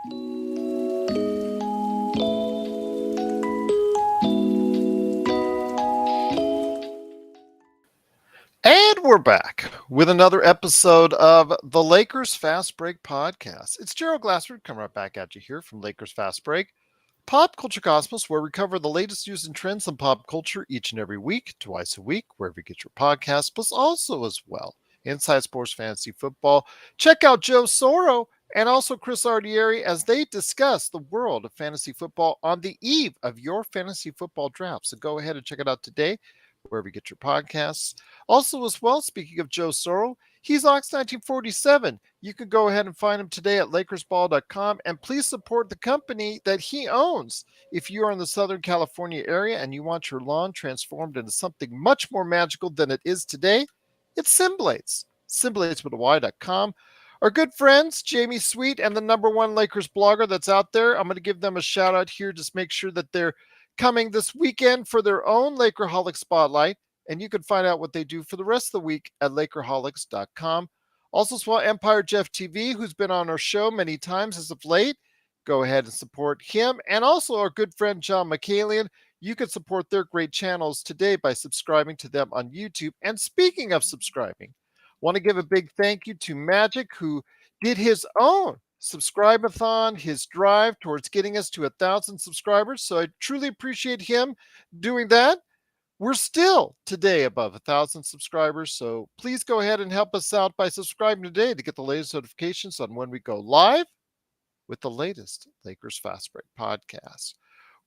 And we're back with another episode of the Lakers Fast Break podcast. It's Gerald Glassford coming right back at you here from Lakers Fast Break, Pop Culture Cosmos, where we cover the latest news and trends in pop culture each and every week, twice a week, wherever you get your podcast, plus also as well Inside Sports Fantasy Football. Check out Joe Soro and also Chris Ardieri as they discuss the world of fantasy football on the eve of your fantasy football draft. So go ahead and check it out today, wherever you get your podcasts. Also, as well, speaking of Joe Soro, he's Ox1947. You can go ahead and find him today at LakersBall.com, and please support the company that he owns. If you are in the Southern California area and you want your lawn transformed into something much more magical than it is today, it's Simblades. Simblades with a Y.com. Our good friends, Jamie Sweet and the number one Lakers blogger that's out there, I'm going to give them a shout out here. Just make sure that they're coming this weekend for their own Lakerholic Spotlight. And you can find out what they do for the rest of the week at Lakerholics.com. Also, as well, Empire Jeff TV, who's been on our show many times as of late. Go ahead and support him. And also our good friend John McCallion. You can support their great channels today by subscribing to them on YouTube. And speaking of subscribing, want to give a big thank you to Magic, who did his own subscribe-a-thon, his drive towards getting us to 1,000 subscribers. So I truly appreciate him doing that. We're still today above 1,000 subscribers, so please go ahead and help us out by subscribing today to get the latest notifications on when we go live with the latest Lakers Fast Break podcast.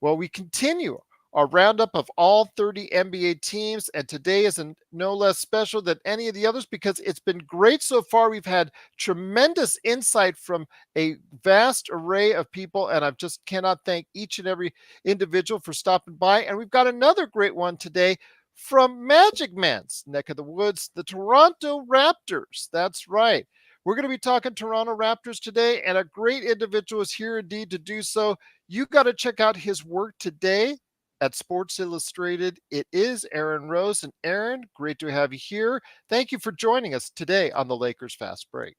Well, we continue our roundup of all 30 NBA teams, and today is no less special than any of the others because it's been great so far. We've had tremendous insight from a vast array of people, and I just cannot thank each and every individual for stopping by. And we've got another great one today from Magic Man's neck of the woods, the Toronto Raptors. That's right. We're going to be talking Toronto Raptors today, and a great individual is here indeed to do so. You got to check out his work today at Sports Illustrated. It is Aaron Rose. And Aaron, great to have you here. Thank you for joining us today on the Lakers Fast Break.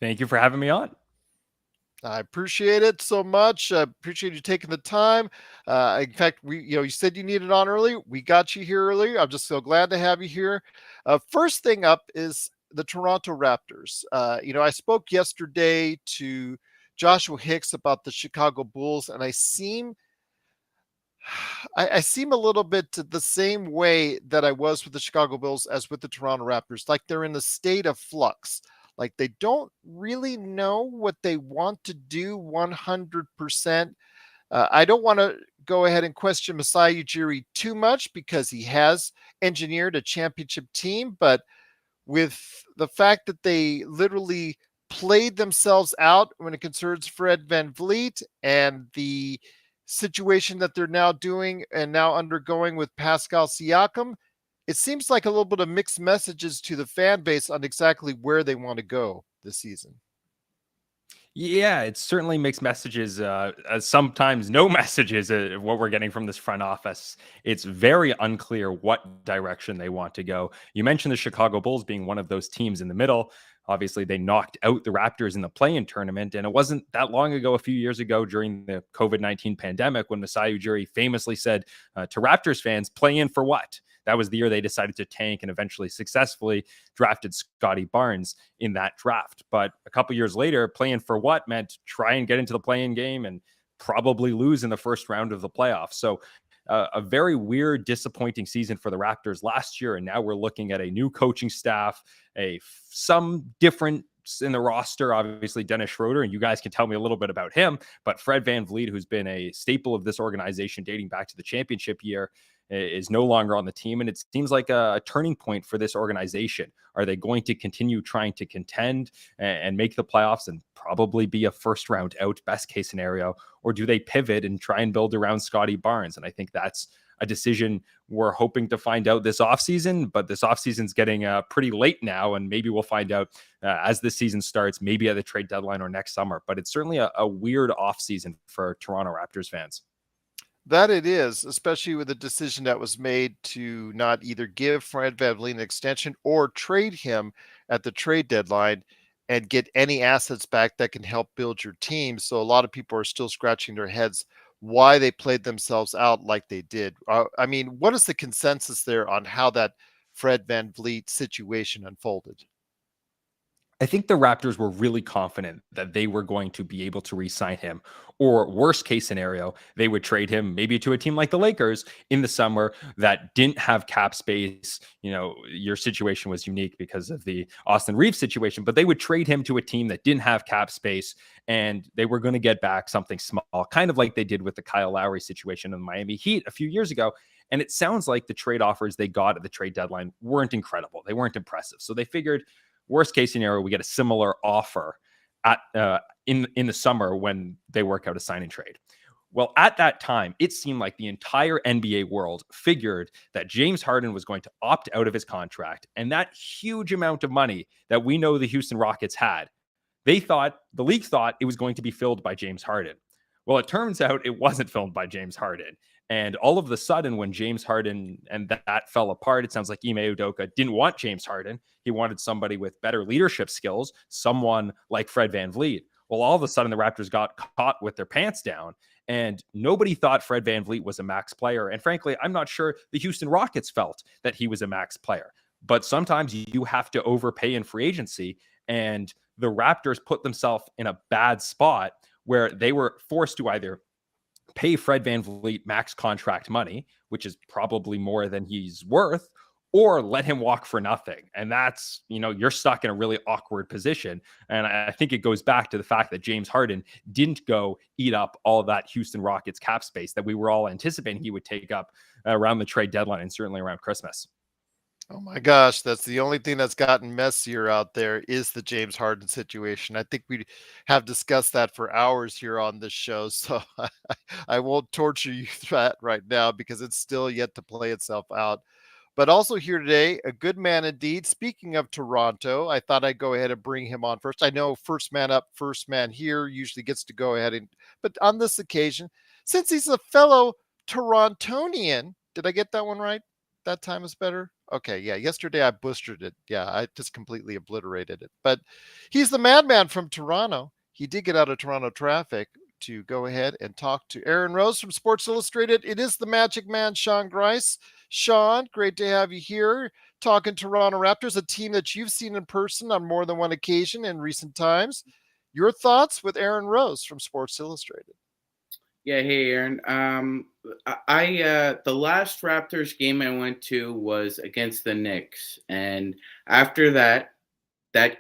Thank you for having me on. I appreciate it so much. I appreciate you taking the time. In fact, you said you needed on early. We got you here early. I'm just so glad to have you here. First thing up is the Toronto Raptors. I spoke yesterday to Joshua Hicks about the Chicago Bulls, and I seem a little bit the same way that I was with the Chicago Bulls as with the Toronto Raptors. Like they're in a state of flux. Like they don't really know what they want to do 100%. I don't want to go ahead and question Masai Ujiri too much because he has engineered a championship team. But with the fact that they literally played themselves out when it concerns Fred VanVleet and the situation that they're now doing and now undergoing with Pascal Siakam, it seems like a little bit of mixed messages to the fan base on exactly where they want to go this season. Yeah, it's certainly mixed messages. Sometimes no messages. What we're getting from this front office, it's very unclear what direction they want to go. You mentioned the Chicago Bulls being one of those teams in the middle. Obviously, they knocked out the Raptors in the play-in tournament, and it wasn't that long ago, a few years ago, during the COVID-19 pandemic, when Masai Ujiri famously said to Raptors fans, "Play in for what?" That was the year they decided to tank and eventually successfully drafted Scottie Barnes in that draft. But a couple years later, playing for what meant try and get into the play-in game and probably lose in the first round of the playoffs. So a very weird, disappointing season for the Raptors last year. And now we're looking at a new coaching staff, some different in the roster, obviously Dennis Schroder, and you guys can tell me a little bit about him, but Fred VanVleet, who's been a staple of this organization dating back to the championship year, is no longer on the team. And it seems like a turning point for this organization. Are they going to continue trying to contend and make the playoffs and probably be a first round out, best case scenario? Or do they pivot and try and build around Scottie Barnes? And I think that's a decision we're hoping to find out this offseason, but this offseason's getting pretty late now, and maybe we'll find out as the season starts, maybe at the trade deadline or next summer. But it's certainly a weird offseason for Toronto Raptors fans. That it is, especially with the decision that was made to not either give Fred VanVleet an extension or trade him at the trade deadline. and get any assets back that can help build your team. So a lot of people are still scratching their heads why they played themselves out like they did. I mean, what is the consensus there on how that Fred Van Vliet situation unfolded? I think the Raptors were really confident that they were going to be able to re-sign him. Or worst case scenario, they would trade him maybe to a team like the Lakers in the summer that didn't have cap space. You know, your situation was unique because of the Austin Reeves situation, but they would trade him to a team that didn't have cap space and they were going to get back something small, kind of like they did with the Kyle Lowry situation in the Miami Heat a few years ago. And it sounds like the trade offers they got at the trade deadline weren't incredible. They weren't impressive. So they figured, worst case scenario, we get a similar offer at in the summer when they work out a sign and trade. Well, at that time, it seemed like the entire NBA world figured that James Harden was going to opt out of his contract, and that huge amount of money that we know the Houston Rockets had, the league thought it was going to be filled by James Harden. Well, it turns out it wasn't filled by James Harden. And all of a sudden, when James Harden and that fell apart, it sounds like Ime Udoka didn't want James Harden. He wanted somebody with better leadership skills, someone like Fred Van Vliet. Well, all of a sudden, the Raptors got caught with their pants down, and nobody thought Fred Van Vliet was a max player. And frankly, I'm not sure the Houston Rockets felt that he was a max player. But sometimes you have to overpay in free agency, and the Raptors put themselves in a bad spot where they were forced to either pay Fred Van Vliet max contract money, which is probably more than he's worth, or let him walk for nothing. And that's, you're stuck in a really awkward position. And I think it goes back to the fact that James Harden didn't go eat up all of that Houston Rockets cap space that we were all anticipating he would take up around the trade deadline and certainly around Christmas. Oh my gosh, that's the only thing that's gotten messier out there is the James Harden situation. I think we have discussed that for hours here on this show, so I won't torture you with that right now because it's still yet to play itself out. But also here today, a good man indeed. Speaking of Toronto, I thought I'd go ahead and bring him on first. I know first man up, first man here usually gets to go ahead but on this occasion, since he's a fellow Torontonian, did I get that one right? That time is better. Okay, yeah. Yesterday I butchered it. Yeah, I just completely obliterated it. But he's the madman from Toronto. He did get out of Toronto traffic to go ahead and talk to Aaron Rose from Sports Illustrated. It is the Magic Man, Sean Grice. Sean, great to have you here talking Toronto Raptors, a team that you've seen in person on more than one occasion in recent times. Your thoughts with Aaron Rose from Sports Illustrated. Yeah, hey Aaron. I the last Raptors game I went to was against the Knicks, and after that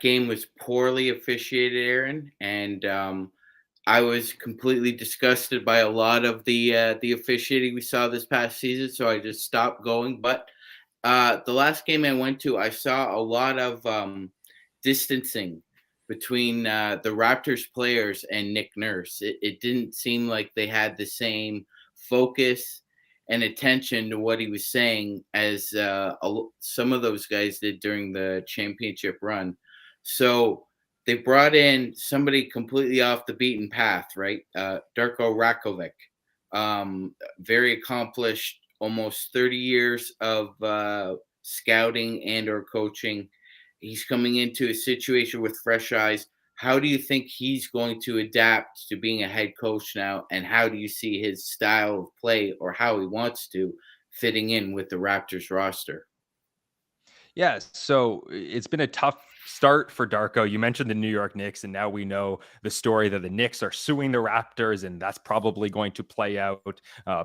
game was poorly officiated, Aaron, and I was completely disgusted by a lot of the officiating we saw this past season, so I just stopped going. But the last game I went to, I saw a lot of distancing between the Raptors players and Nick Nurse. It didn't seem like they had the same focus and attention to what he was saying as some of those guys did during the championship run. So they brought in somebody completely off the beaten path, right? Darko Rakovic, very accomplished, almost 30 years of scouting and or coaching. He's coming into a situation with fresh eyes. How do you think he's going to adapt to being a head coach now? And how do you see his style of play or how he wants to fitting in with the Raptors roster? Yeah, so it's been a tough start for Darko. You mentioned the New York Knicks, and now we know the story that the Knicks are suing the Raptors, and that's probably going to play out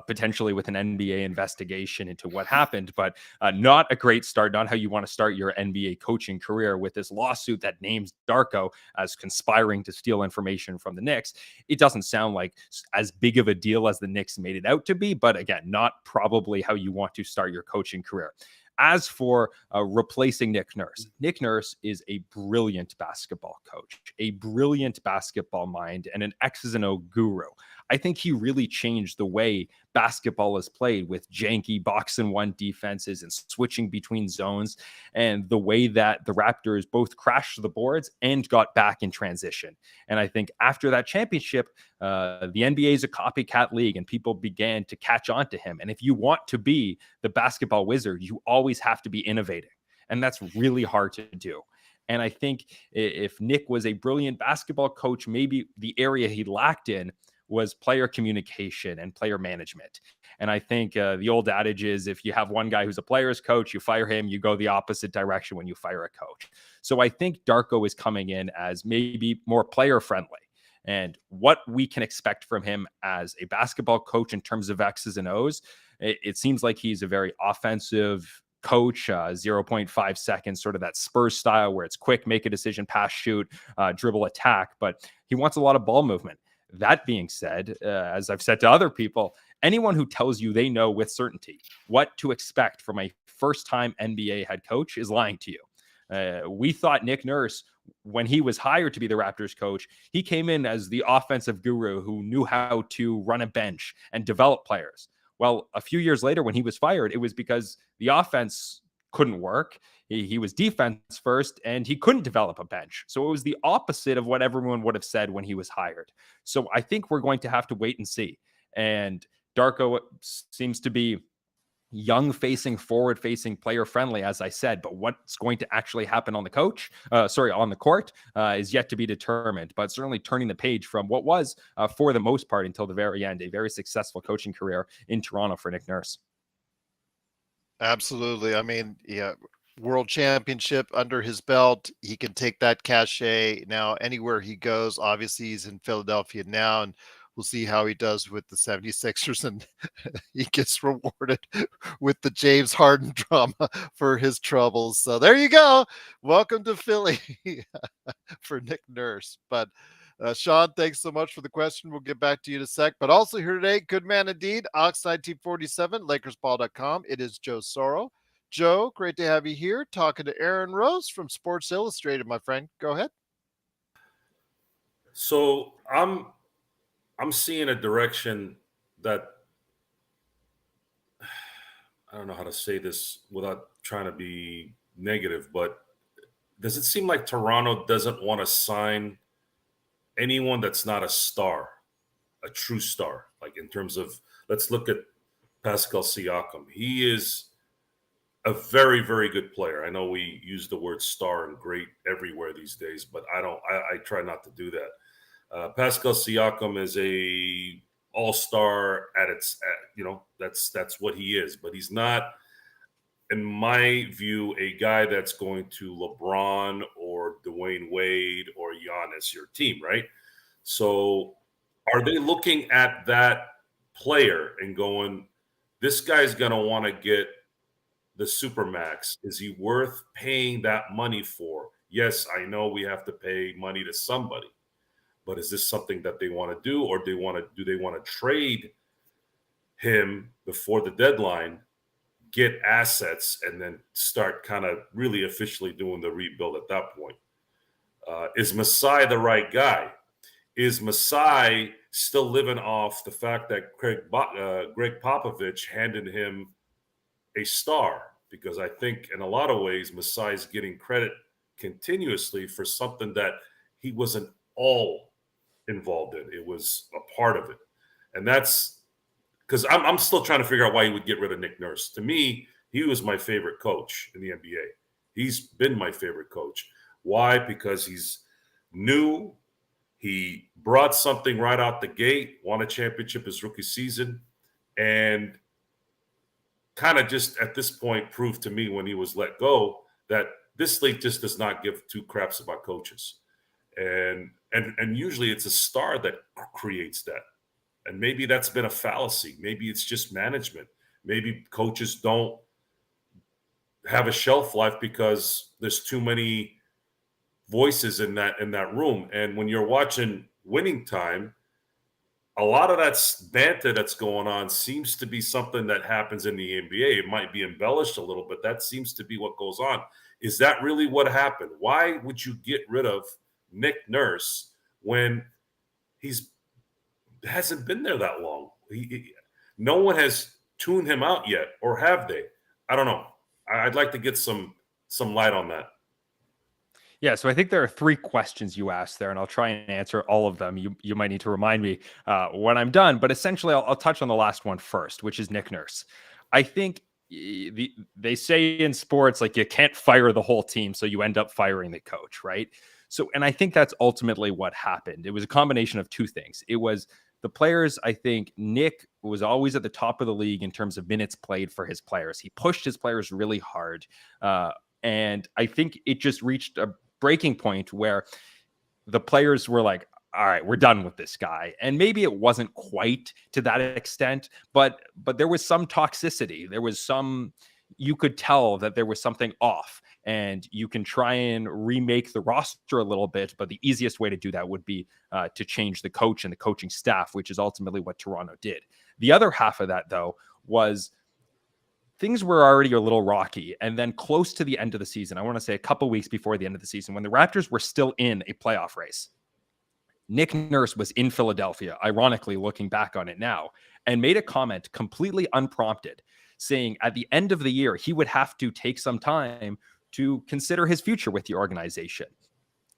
potentially with an NBA investigation into what happened. But not a great start, not how you want to start your NBA coaching career with this lawsuit that names Darko as conspiring to steal information from the Knicks. It doesn't sound like as big of a deal as the Knicks made it out to be, but again, not probably how you want to start your coaching career. As for replacing Nick Nurse is a brilliant basketball coach, a brilliant basketball mind, and an X's and O guru. I think he really changed the way basketball is played with janky box and one defenses and switching between zones, and the way that the Raptors both crashed the boards and got back in transition. And I think after that championship, the NBA is a copycat league and people began to catch on to him. And if you want to be the basketball wizard, you always have to be innovating. And that's really hard to do. And I think if Nick was a brilliant basketball coach, maybe the area he lacked in was player communication and player management. And I think the old adage is if you have one guy who's a player's coach, you fire him, you go the opposite direction when you fire a coach. So I think Darko is coming in as maybe more player friendly. And what we can expect from him as a basketball coach in terms of X's and O's, it seems like he's a very offensive coach, 0.5 seconds, sort of that Spurs style where it's quick, make a decision, pass, shoot, dribble, attack. But he wants a lot of ball movement. That being said, as I've said to other people, anyone who tells you they know with certainty what to expect from a first-time NBA head coach is lying to you. We thought Nick Nurse, when he was hired to be the Raptors coach, he came in as the offensive guru who knew how to run a bench and develop players. Well, a few years later, when he was fired, it was because the offense couldn't work. He was defense first, and he couldn't develop a bench. So it was the opposite of what everyone would have said when he was hired. So I think we're going to have to wait and see. And Darko seems to be young-facing, forward-facing, player-friendly, as I said. But what's going to actually happen on the on the court, is yet to be determined. But certainly turning the page from what was, for the most part, until the very end, a very successful coaching career in Toronto for Nick Nurse. Absolutely. I mean, yeah, world championship under his belt. He can take that cachet now anywhere he goes. Obviously, he's in Philadelphia now, and we'll see how he does with the 76ers, and he gets rewarded with the James Harden drama for his troubles. So there you go. Welcome to Philly for Nick Nurse. But Sean, thanks so much for the question. We'll get back to you in a sec. But also here today, good man indeed, Oxide Team 47, LakersBall.com. It is Joe Soro. Joe, great to have you here talking to Aaron Rose from Sports Illustrated, my friend. Go ahead. So I'm seeing a direction that I don't know how to say this without trying to be negative, but does it seem like Toronto doesn't want to sign anyone that's not a star, a true star? Like in terms of, let's look at Pascal Siakam. He is a very, very good player. I know we use the word star and great everywhere these days, but I try not to do that. Pascal Siakam is a all-star that's what he is, but he's not, in my view, a guy that's going to LeBron or Dwayne Wade or Giannis your team, right? So are they looking at that player and going, this guy's going to want to get the Supermax? Is he worth paying that money for? Yes, I know we have to pay money to somebody, but is this something that they want to do, or do they want to trade him before the deadline, get assets, and then start kind of really officially doing the rebuild at that point? Is Masai the right guy? Is Masai still living off the fact that Greg Popovich handed him a star? Because I think in a lot of ways, Masai's getting credit continuously for something that he wasn't all involved in. It was a part of it. And that's because I'm still trying to figure out why he would get rid of Nick Nurse. To me, he was my favorite coach in the NBA. He's been my favorite coach. Why? Because he's new. He brought something right out the gate, won a championship his rookie season, and kind of just at this point proved to me when he was let go that this league just does not give two craps about coaches. And usually it's a star that creates that. And maybe that's been a fallacy. Maybe it's just management. Maybe coaches don't have a shelf life because there's too many voices in that room. And when you're watching Winning Time, a lot of that banter that's going on seems to be something that happens in the NBA. It might be embellished a little, but that seems to be what goes on. Is that really what happened? Why would you get rid of Nick Nurse when hasn't been there that long? No one has tuned him out yet, or have they? I don't know. I'd like to get some light on that. Yeah, so I think there are three questions you asked there, and I'll try and answer all of them. You might need to remind me when I'm done, but essentially I'll touch on the last one first, which is Nick Nurse. I think they say in sports, like, you can't fire the whole team, so you end up firing the coach, right? So, and I think that's ultimately what happened. It was a combination of two things. It was the players. I think Nick was always at the top of the league in terms of minutes played for his players. He pushed his players really hard. And I think it just reached a breaking point where the players were like, all right, we're done with this guy. And maybe it wasn't quite to that extent, but there was some toxicity. There was some, you could tell that there was something off, and you can try and remake the roster a little bit. But the easiest way to do that would be to change the coach and the coaching staff, which is ultimately what Toronto did. The other half of that, though, was things were already a little rocky. And then close to the end of the season, I want to say a couple weeks before the end of the season, when the Raptors were still in a playoff race, Nick Nurse was in Philadelphia, ironically, looking back on it now, and made a comment completely unprompted, saying at the end of the year, he would have to take some time to consider his future with the organization.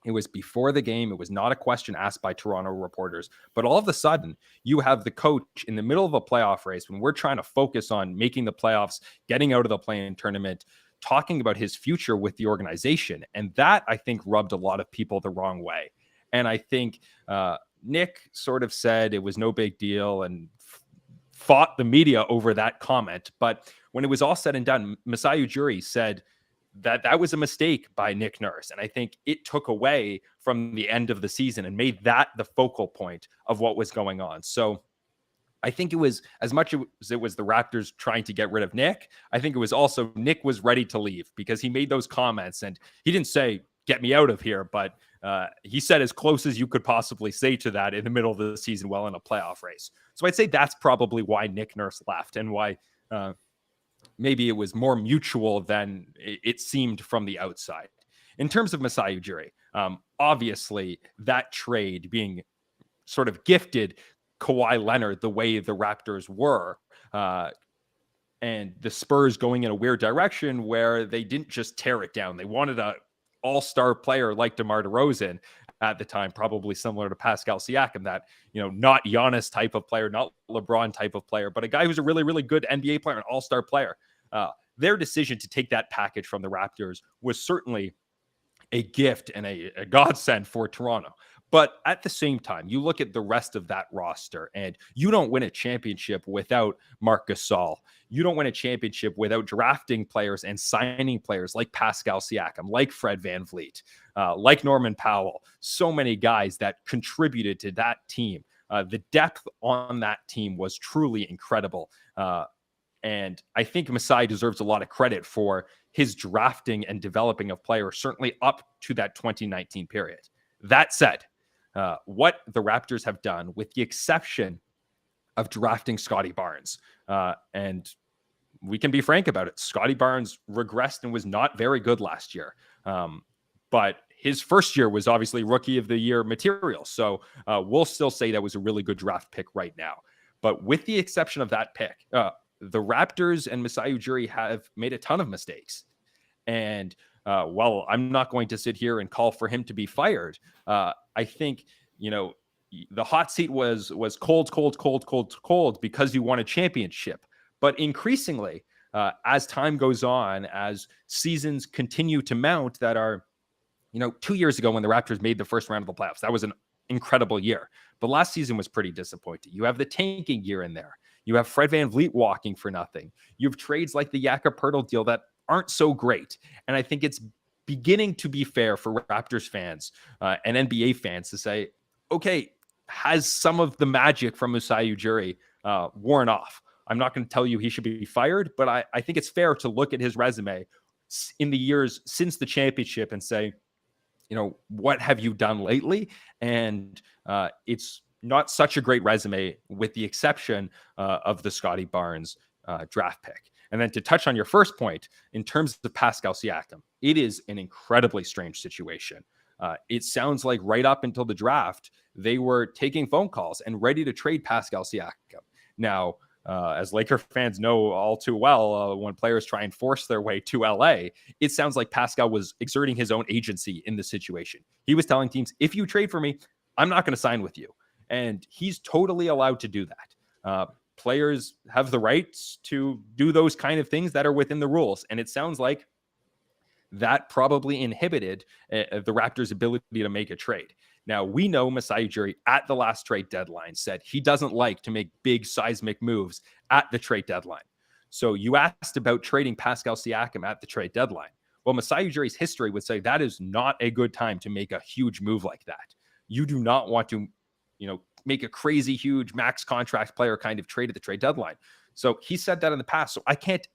It was before the game. It was not a question asked by Toronto reporters. But all of a sudden, you have the coach in the middle of a playoff race when we're trying to focus on making the playoffs, getting out of the play-in tournament, talking about his future with the organization. And that, I think, rubbed a lot of people the wrong way. And I think Nick sort of said it was no big deal and fought the media over that comment. But when it was all said and done, Masai Ujiri said that was a mistake by Nick Nurse. And I think it took away from the end of the season and made that the focal point of what was going on. So I think it was, as much as it was the Raptors trying to get rid of Nick, I think it was also Nick was ready to leave because he made those comments, and he didn't say, get me out of here, but he said as close as you could possibly say to that in the middle of the season while in a playoff race. So I'd say that's probably why Nick Nurse left, and why maybe it was more mutual than it seemed from the outside. In terms of Masai Ujiri, obviously that trade being sort of gifted Kawhi Leonard the way the Raptors were, and the Spurs going in a weird direction where they didn't just tear it down. They wanted a all-star player like DeMar DeRozan at the time, probably similar to Pascal Siakam, that, not Giannis type of player, not LeBron type of player, but a guy who's a really, really good NBA player, an all-star player. Their decision to take that package from the Raptors was certainly a gift and a godsend for Toronto. But at the same time, you look at the rest of that roster, and you don't win a championship without Marc Gasol. You don't win a championship without drafting players and signing players like Pascal Siakam, like Fred VanVleet, like Norman Powell. So many guys that contributed to that team. The depth on that team was truly incredible. And I think Masai deserves a lot of credit for his drafting and developing of players, certainly up to that 2019 period. That said, what the Raptors have done, with the exception of drafting Scottie Barnes, and we can be frank about it, Scottie Barnes regressed and was not very good last year. But his first year was obviously rookie of the year material. So we'll still say that was a really good draft pick right now. But with the exception of that pick, the Raptors and Masai Ujiri have made a ton of mistakes. And while I'm not going to sit here and call for him to be fired, I think, the hot seat was cold because you won a championship. But increasingly, as time goes on, as seasons continue to mount that are, 2 years ago when the Raptors made the first round of the playoffs, that was an incredible year. But last season was pretty disappointing. You have the tanking year in there. You have Fred VanVleet walking for nothing. You have trades like the Jakob Poeltl deal that aren't so great. And I think it's beginning to be fair for Raptors fans and NBA fans to say, okay, has some of the magic from Masai Ujiri worn off? I'm not going to tell you he should be fired, but I think it's fair to look at his resume in the years since the championship and say, what have you done lately? And it's not such a great resume, with the exception of the Scottie Barnes draft pick. And then to touch on your first point, in terms of Pascal Siakam, it is an incredibly strange situation. It sounds like right up until the draft, they were taking phone calls and ready to trade Pascal Siakam. Now, as Laker fans know all too well, when players try and force their way to LA, it sounds like Pascal was exerting his own agency in the situation. He was telling teams, if you trade for me, I'm not going to sign with you. And he's totally allowed to do that. players have the rights to do those kind of things that are within the rules. And it sounds like that probably inhibited the Raptors' ability to make a trade. Now, we know Masai Ujiri at the last trade deadline said he doesn't like to make big seismic moves at the trade deadline. So you asked about trading Pascal Siakam at the trade deadline. Well, Masai Ujiri's history would say that is not a good time to make a huge move like that. You do not want to, make a crazy, huge max contract player kind of trade at the trade deadline. So he said that in the past. So I can't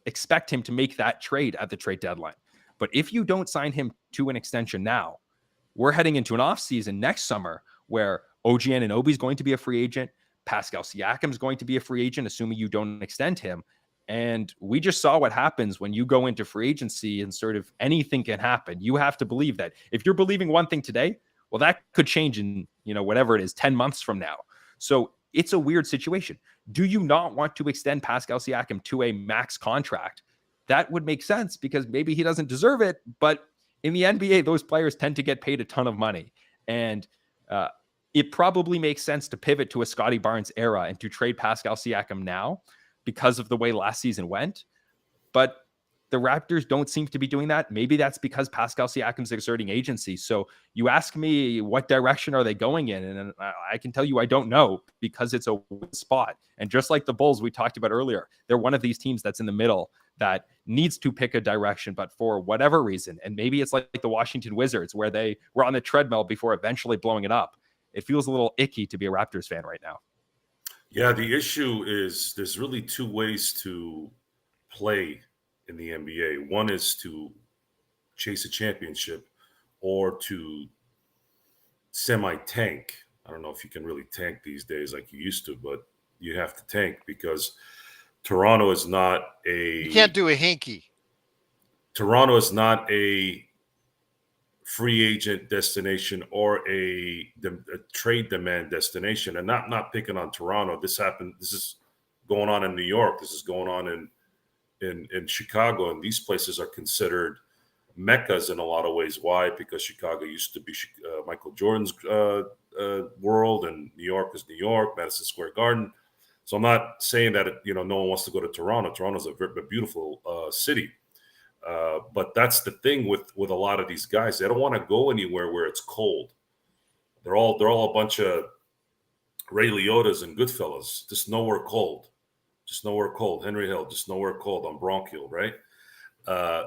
expect him to make that trade at the trade deadline. But if you don't sign him to an extension now, we're heading into an offseason next summer where OG Anunoby is going to be a free agent. Pascal Siakam is going to be a free agent, assuming you don't extend him. And we just saw what happens when you go into free agency and sort of anything can happen. You have to believe that. If you're believing one thing today, well, that could change in, whatever it is, 10 months from now. So it's a weird situation. Do you not want to extend Pascal Siakam to a max contract? That would make sense because maybe he doesn't deserve it. But in the NBA, those players tend to get paid a ton of money. And it probably makes sense to pivot to a Scottie Barnes era and to trade Pascal Siakam now because of the way last season went. But the Raptors don't seem to be doing that. Maybe that's because Pascal Siakam's exerting agency. So you ask me, what direction are they going in? And I can tell you, I don't know, because it's a weird spot. And just like the Bulls we talked about earlier, they're one of these teams that's in the middle that needs to pick a direction, but for whatever reason, and maybe it's like the Washington Wizards where they were on the treadmill before eventually blowing it up. It feels a little icky to be a Raptors fan right now. Yeah, the issue is there's really two ways to play in the NBA. One is to chase a championship or to semi-tank. I don't know if you can really tank these days like you used to, but you have to tank because Toronto is not You can't do a hinky. Toronto is not a free agent destination or a trade demand destination. And not picking on Toronto. This is going on in New York. This is going on in Chicago. And these places are considered meccas in a lot of ways. Why? Because Chicago used to be Michael Jordan's world, and New York is New York, Madison Square Garden. So I'm not saying that, no one wants to go to Toronto. Toronto's a beautiful city. But that's the thing with a lot of these guys. They don't want to go anywhere where it's cold. They're all a bunch of Ray Liotta's and Goodfellas. Just nowhere cold. Just nowhere cold. Henry Hill, just nowhere cold on Bronchial, right?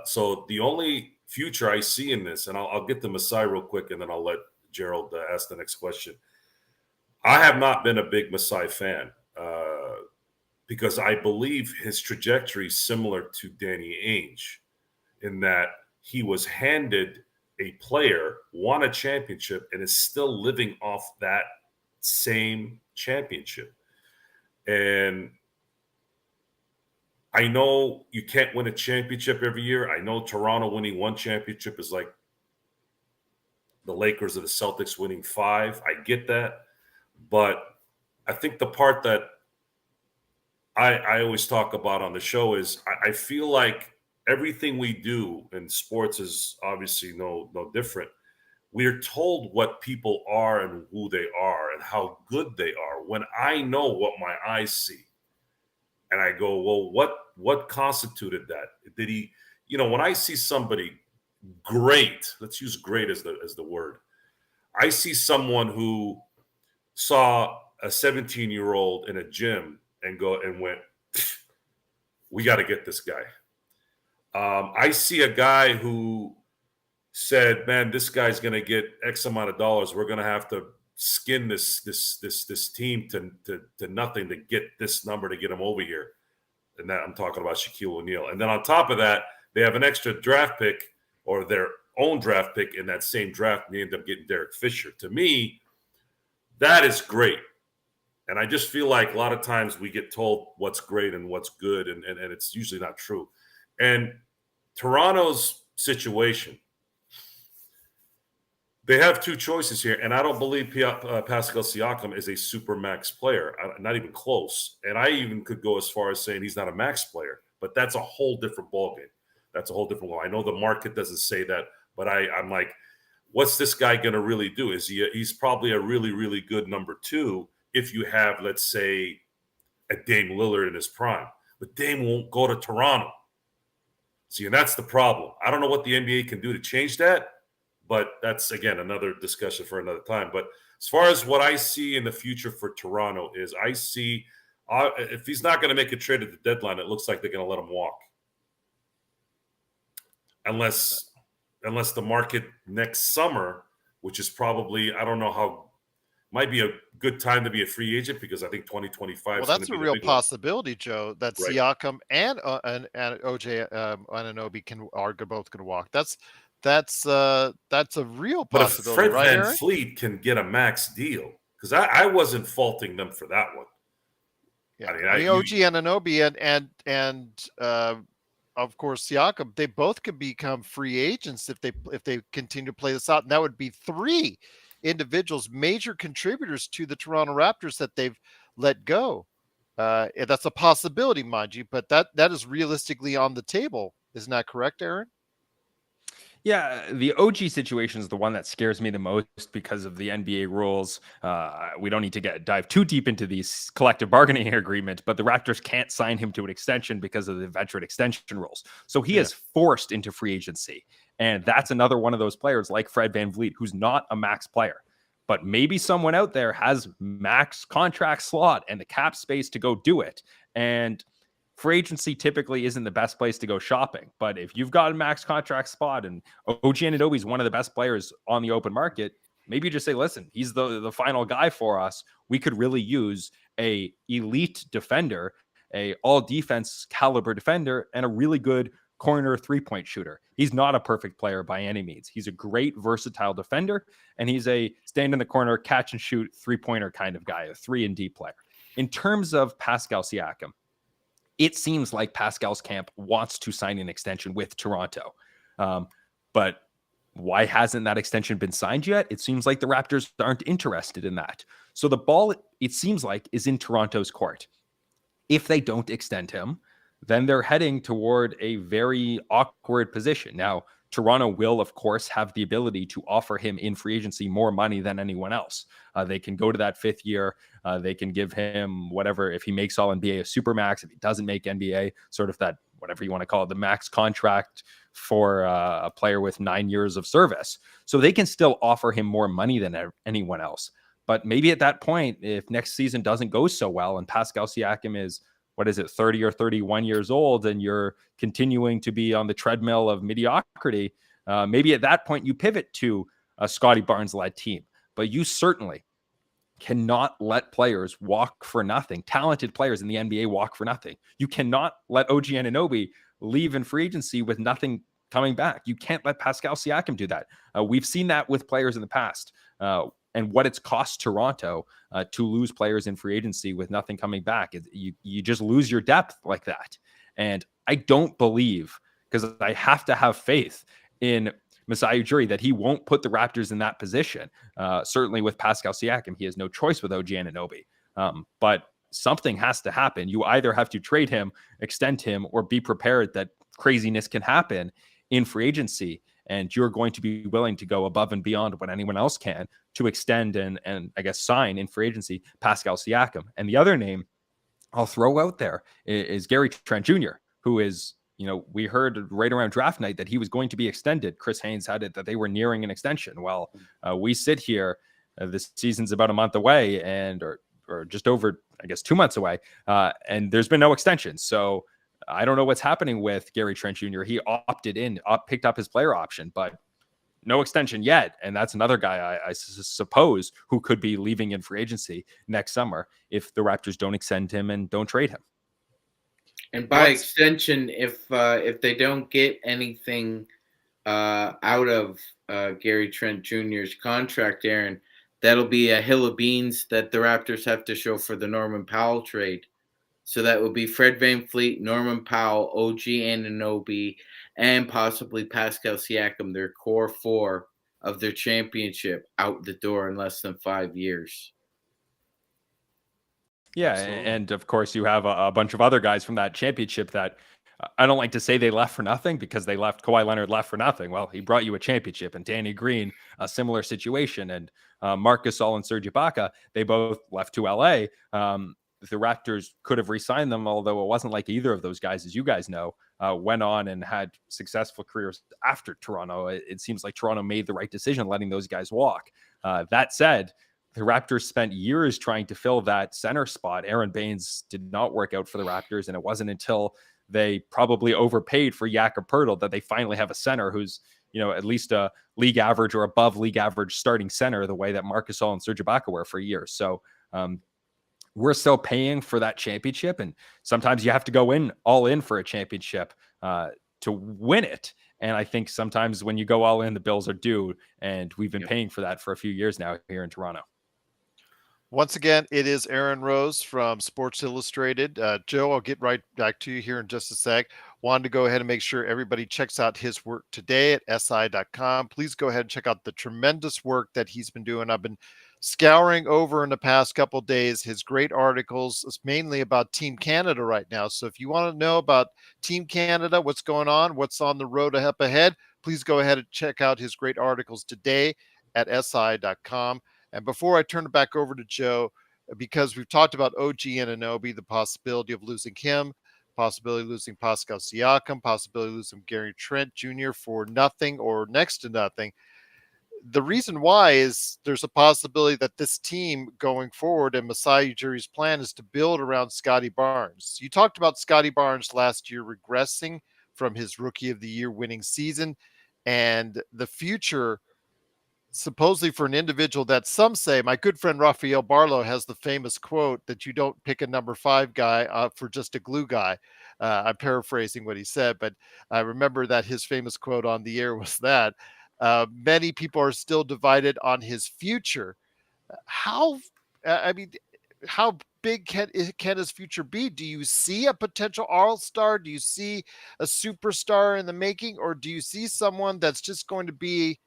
So the only future I see in this, and I'll get to Masai real quick, and then I'll let Gerald ask the next question. I have not been a big Masai fan because I believe his trajectory is similar to Danny Ainge, in that he was handed a player, won a championship, and is still living off that same championship. And I know you can't win a championship every year. I know Toronto winning one championship is like the Lakers or the Celtics winning 5. I get that. But I think the part that I always talk about on the show is I feel like everything we do in sports is obviously no different. We're told what people are and who they are and how good they are when I know what my eyes see. And I go, well, what constituted that? Did he, when I see somebody great, let's use great as the word. I see someone who saw a 17-year-old in a gym and went, we got to get this guy. I see a guy who said, man, this guy's going to get X amount of dollars. We're going to have to skin this team to nothing to get this number to get him over here. And that I'm talking about Shaquille O'Neal. And then on top of that, they have an extra draft pick or their own draft pick in that same draft, and they end up getting Derek Fisher. To me, that is great. And I just feel like a lot of times we get told what's great and what's good, and it's usually not true. And Toronto's situation, they have two choices here, and I don't believe Pascal Siakam is a super max player, not even close. And I even could go as far as saying he's not a max player, but that's a whole different ballgame. That's a whole different one. I know the market doesn't say that, but I'm like, what's this guy going to really do? He's probably a really, really good number 2 if you have, let's say, at Dame Lillard in his prime. But Dame won't go to Toronto. See, and that's the problem. I don't know what the NBA can do to change that, but that's, again, another discussion for another time. But as far as what I see in the future for Toronto is, I see if he's not going to make a trade at the deadline, it looks like they're going to let him walk. Unless the market next summer, which is probably, I don't know how, might be a good time to be a free agent, because I think 2025 Well, that's a real possibility, Joe, that Right. Siakam and OJ Anunoby are both going to walk. That's a real But if possibility, Fred right, Van Aaron? Fleet can get a max deal, because I wasn't faulting them for that one. Yeah, I I mean, mean, OG Anunoby and of course Siakam, they both could become free agents if they continue to play this out, and that would be 3 individuals, major contributors to the Toronto Raptors that they've let go. That's a possibility, mind you, but that is realistically on the table. Isn't that correct, Aaron? Yeah, the OG situation is the one that scares me the most because of the NBA rules. We don't need to dive too deep into these collective bargaining agreements, but the Raptors can't sign him to an extension because of the veteran extension rules. So he is forced into free agency. And that's another one of those players like Fred VanVleet, who's not a max player. But maybe someone out there has max contract slot and the cap space to go do it. And free agency typically isn't the best place to go shopping. But if you've got a max contract spot and OG Anunoby is one of the best players on the open market, maybe you just say, listen, he's the final guy for us. We could really use a elite defender, a all defense caliber defender, and a really good corner 3-point shooter. He's not a perfect player by any means. He's a great versatile defender, and he's a stand in the corner, catch and shoot 3-pointer kind of guy, a 3-and-D player. In terms of Pascal Siakam, it seems like Pascal's camp wants to sign an extension with Toronto. But why hasn't that extension been signed yet? It seems like the Raptors aren't interested in that. So the ball, it seems like, is in Toronto's court. If they don't extend him, then they're heading toward a very awkward position. Now, Toronto will, of course, have the ability to offer him in free agency more money than anyone else. They can go to that 5th year. They can give him whatever, if he makes all NBA, a super max. If he doesn't make NBA, sort of that, whatever you want to call it, the max contract for a player with 9 years of service. So they can still offer him more money than anyone else. But maybe at that point, if next season doesn't go so well and Pascal Siakam is, 30 or 31 years old, and you're continuing to be on the treadmill of mediocrity, maybe at that point you pivot to a Scottie Barnes-led team. But you certainly cannot let players walk for nothing. Talented players in the NBA walk for nothing. You cannot let OG Anunoby leave in free agency with nothing coming back. You can't let Pascal Siakam do that. We've seen that with players in the past. And what it's cost Toronto to lose players in free agency with nothing coming back. You just lose your depth like that. And I don't believe, because I have to have faith in Masai Ujiri, that he won't put the Raptors in that position. Certainly with Pascal Siakam, he has no choice with OG Anunoby. But something has to happen. You either have to trade him, extend him, or be prepared that craziness can happen in free agency. And you're going to be willing to go above and beyond what anyone else can to extend and I guess sign in free agency Pascal Siakam. And the other name I'll throw out there is Gary Trent Jr., who is, we heard right around draft night that he was going to be extended. Chris Haynes had it that they were nearing an extension. Well, we sit here, this season's about a month away or just over, I guess, 2 months away. And there's been no extension. So I don't know what's happening with Gary Trent Jr. He picked up his player option, but no extension yet. And that's another guy I suppose who could be leaving in free agency next summer if the Raptors don't extend him and don't trade him. And by extension, if they don't get anything out of Gary Trent Jr.'s contract, Aaron, that'll be a hill of beans that the Raptors have to show for the Norman Powell trade. So that would be Fred VanVleet, Norman Powell, OG Anunoby, and possibly Pascal Siakam, their core 4 of their championship, out the door in less than 5 years. Yeah, absolutely. And of course you have a bunch of other guys from that championship that I don't like to say they left for nothing, because Kawhi Leonard left for nothing. Well, he brought you a championship, and Danny Green, a similar situation, and Marc Gasol and Serge Ibaka, they both left to LA. the Raptors could have re-signed them, although it wasn't like either of those guys, as you guys know, went on and had successful careers after Toronto. It seems like Toronto made the right decision letting those guys walk. That said, the Raptors spent years trying to fill that center spot. Aaron Baines did not work out for the Raptors, and it wasn't until they probably overpaid for Jakob Poeltl that they finally have a center who's, at least a league average or above league average starting center, the way that Marc Gasol and Serge Ibaka were for years. So we're still paying for that championship, and sometimes you have to go all in for a championship to win it. And I think sometimes when you go all in, the bills are due, and we've been paying for that for a few years now here in Toronto. Once again, it is Aaron Rose from Sports Illustrated. Joe, I'll get right back to you here in just a sec. Wanted to go ahead and make sure everybody checks out his work today at si.com. Please go ahead and check out the tremendous work that he's been doing. I've been scouring over in the past couple of days his great articles. It's mainly about Team Canada right now. So if you want to know about Team Canada, what's going on, what's on the road up ahead, please go ahead and check out his great articles today at si.com. And before I turn it back over to Joe, because we've talked about OG Anunoby, the possibility of losing him, possibility of losing Pascal Siakam, possibility of losing Gary Trent Jr. for nothing or next to nothing. The reason why is there's a possibility that this team going forward and Masai Ujiri's plan is to build around Scottie Barnes. You talked about Scottie Barnes last year regressing from his Rookie of the Year winning season, and the future supposedly for an individual that some say, my good friend Rafael Barlow has the famous quote that you don't pick a number 5 guy for just a glue guy. I'm paraphrasing what he said, but I remember that his famous quote on the air was that many people are still divided on his future. How big can his future be? Do you see a potential all-star? Do you see a superstar in the making? Or do you see someone that's just going to be,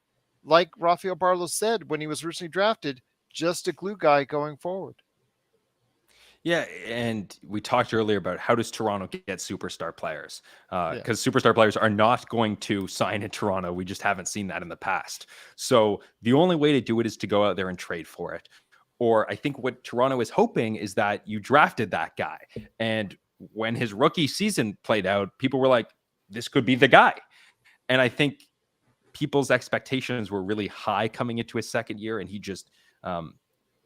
like Rafael Barlow said when he was originally drafted, just a glue guy going forward? Yeah, and we talked earlier about how does Toronto get superstar players? Because superstar players are not going to sign in Toronto. We just haven't seen that in the past. So the only way to do it is to go out there and trade for it. Or I think what Toronto is hoping is that you drafted that guy. And when his rookie season played out, people were like, this could be the guy. And I think people's expectations were really high coming into his second year, and he just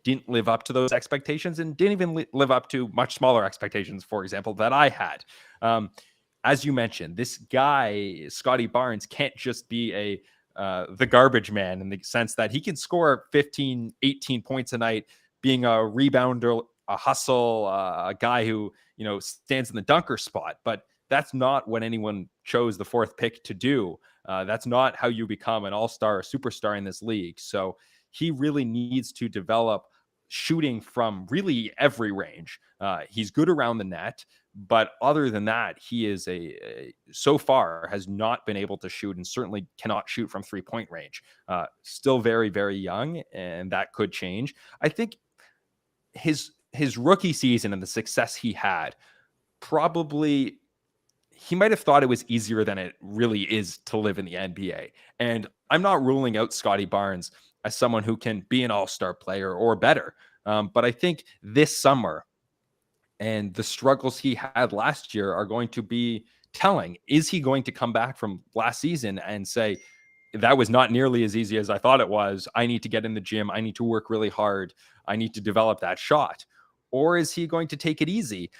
didn't live up to those expectations and didn't even live up to much smaller expectations, for example, that I had. As you mentioned, this guy, Scottie Barnes, can't just be the garbage man in the sense that he can score 15, 18 points a night, being a rebounder, a hustle, a guy who, stands in the dunker spot. But that's not what anyone chose the 4th pick to do. That's not how you become an all-star or superstar in this league. So he really needs to develop shooting from really every range. He's good around the net, but other than that, he is so far has not been able to shoot, and certainly cannot shoot from 3-point range. Still very, very young, and that could change. I think his rookie season and the success he had, probably he might have thought it was easier than it really is to live in the NBA. And I'm not ruling out Scottie Barnes as someone who can be an all-star player or better. But I think this summer and the struggles he had last year are going to be telling. Is he going to come back from last season and say, that was not nearly as easy as I thought it was. I need to get in the gym. I need to work really hard. I need to develop that shot. Or is he going to take it easy?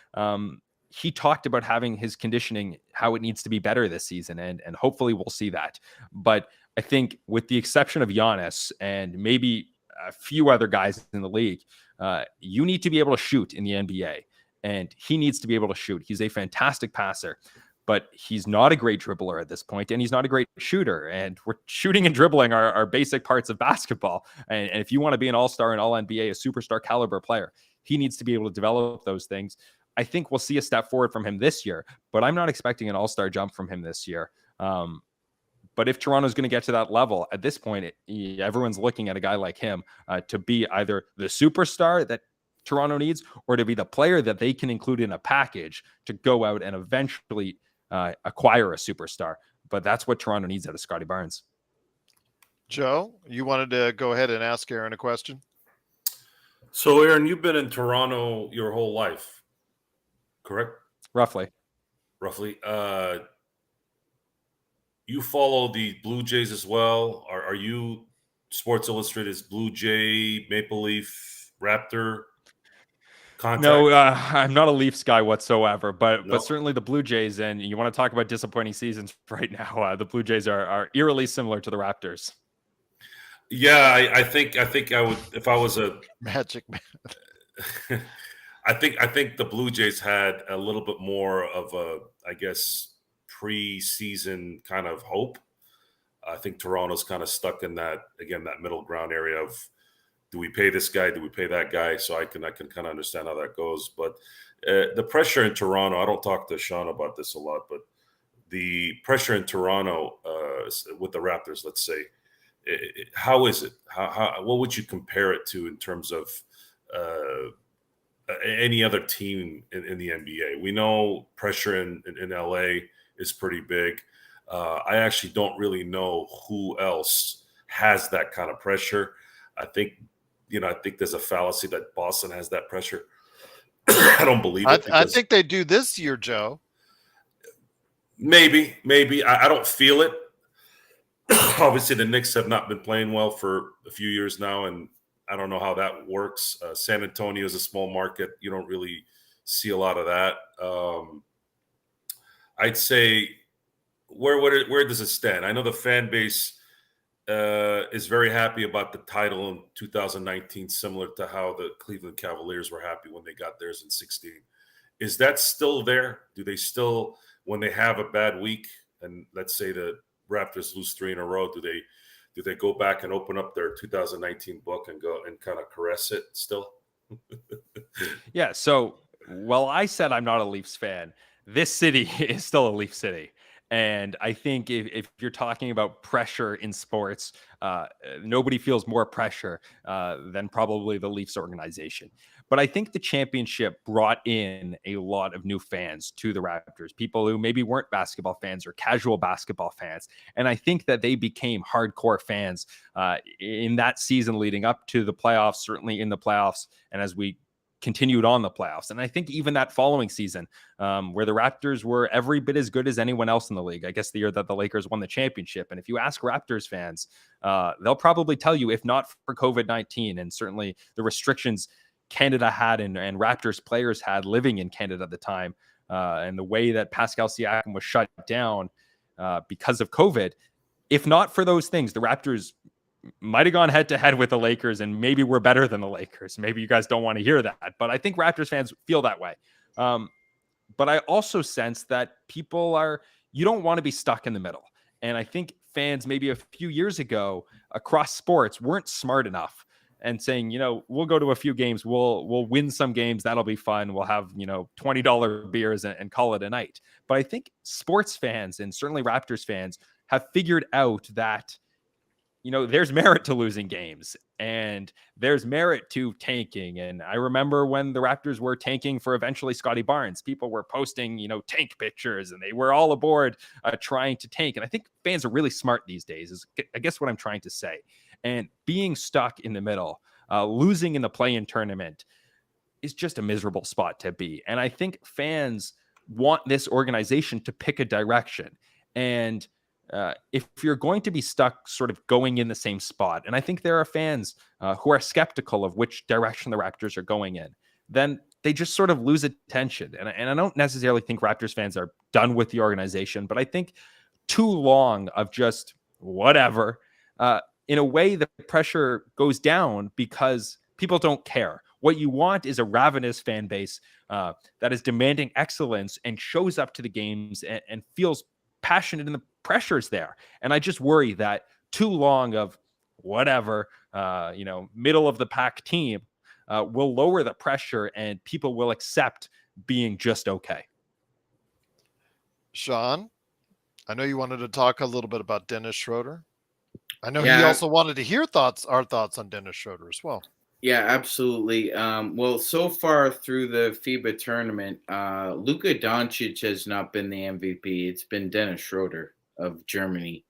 He talked about having his conditioning, how it needs to be better this season, and hopefully we'll see that. But I think with the exception of Giannis and maybe a few other guys in the league, you need to be able to shoot in the NBA, and he needs to be able to shoot. He's a fantastic passer, but he's not a great dribbler at this point, and he's not a great shooter. And we're shooting and dribbling are basic parts of basketball. And if you want to be an all-star and all-NBA, a superstar caliber player, he needs to be able to develop those things. I think we'll see a step forward from him this year, but I'm not expecting an all-star jump from him this year. But if Toronto's going to get to that level, at this point, everyone's looking at a guy like him to be either the superstar that Toronto needs or to be the player that they can include in a package to go out and eventually acquire a superstar. But that's what Toronto needs out of Scottie Barnes. Joe, you wanted to go ahead and ask Aaron a question? So, Aaron, you've been in Toronto your whole life, correct? Roughly. Roughly. You follow the Blue Jays as well. Are you Sports Illustrated's Blue Jay, Maple Leaf, Raptor contact? No, I'm not a Leafs guy whatsoever, but No. certainly the Blue Jays. And you want to talk about disappointing seasons right now? The Blue Jays are eerily similar to the Raptors. Yeah, I think I would if I was a Magic Man. I think the Blue Jays had a little bit more of a, I guess, preseason kind of hope. I think Toronto's kind of stuck in that middle ground area of, do we pay this guy? Do we pay that guy? So I can kind of understand how that goes. But the pressure in Toronto, I don't talk to Sean about this a lot, but the pressure in Toronto with the Raptors, let's say, how is it? How what would you compare it to in terms of any other team in the NBA? We know pressure in LA is pretty big. I actually don't really know who else has that kind of pressure. I think there's a fallacy that Boston has that pressure. I don't believe it. I think they do this year, Joe. Maybe. I don't feel it. Obviously, the Knicks have not been playing well for a few years now, and I don't know how that works. San Antonio is a small market. You don't really see a lot of that. I'd say, where does it stand? I know the fan base is very happy about the title in 2019, similar to how the Cleveland Cavaliers were happy when they got theirs in 16. Is that still there? Do they still, when they have a bad week, and let's say the Raptors lose 3 in a row, do they go back and open up their 2019 book and go and kind of caress it still? Yeah. So, while I said I'm not a Leafs fan, this city is still a Leaf city. And I think if you're talking about pressure in sports, nobody feels more pressure than probably the Leafs organization. But I think the championship brought in a lot of new fans to the Raptors, people who maybe weren't basketball fans or casual basketball fans. And I think that they became hardcore fans in that season leading up to the playoffs, certainly in the playoffs, and as we continued on the playoffs. And I think even that following season, where the Raptors were every bit as good as anyone else in the league, I guess the year that the Lakers won the championship. And if you ask Raptors fans, they'll probably tell you, if not for COVID-19 and certainly the restrictions Canada had and Raptors players had living in Canada at the time, and the way that Pascal Siakam was shut down because of COVID, if not for those things, the Raptors might have gone head to head with the Lakers and maybe we're better than the Lakers. Maybe you guys don't want to hear that, but I think Raptors fans feel that way. But I also sense that you don't want to be stuck in the middle. And I think fans maybe a few years ago across sports weren't smart enough and saying, we'll go to a few games, we'll win some games, that'll be fun, we'll have, $20 beers and call it a night. But I think sports fans and certainly Raptors fans have figured out that there's merit to losing games and there's merit to tanking. And I remember when the Raptors were tanking for eventually Scottie Barnes, people were posting, tank pictures and they were all aboard trying to tank. And I think fans are really smart these days, is I guess what I'm trying to say. And being stuck in the middle, losing in the play-in tournament is just a miserable spot to be. And I think fans want this organization to pick a direction. And if you're going to be stuck sort of going in the same spot, and I think there are fans who are skeptical of which direction the Raptors are going in, then they just sort of lose attention. And I don't necessarily think Raptors fans are done with the organization, but I think too long of just whatever, in a way the pressure goes down because people don't care. What you want is a ravenous fan base that is demanding excellence and shows up to the games and feels passionate in the pressures there. And I just worry that too long of whatever, middle of the pack team will lower the pressure and people will accept being just okay. Sean, I know you wanted to talk a little bit about Dennis Schroder. I know he Yeah. also wanted to hear our thoughts on Dennis Schroder as well. Yeah, absolutely. Well, so far through the FIBA tournament, Luka Doncic has not been the MVP. It's been Dennis Schroder of Germany.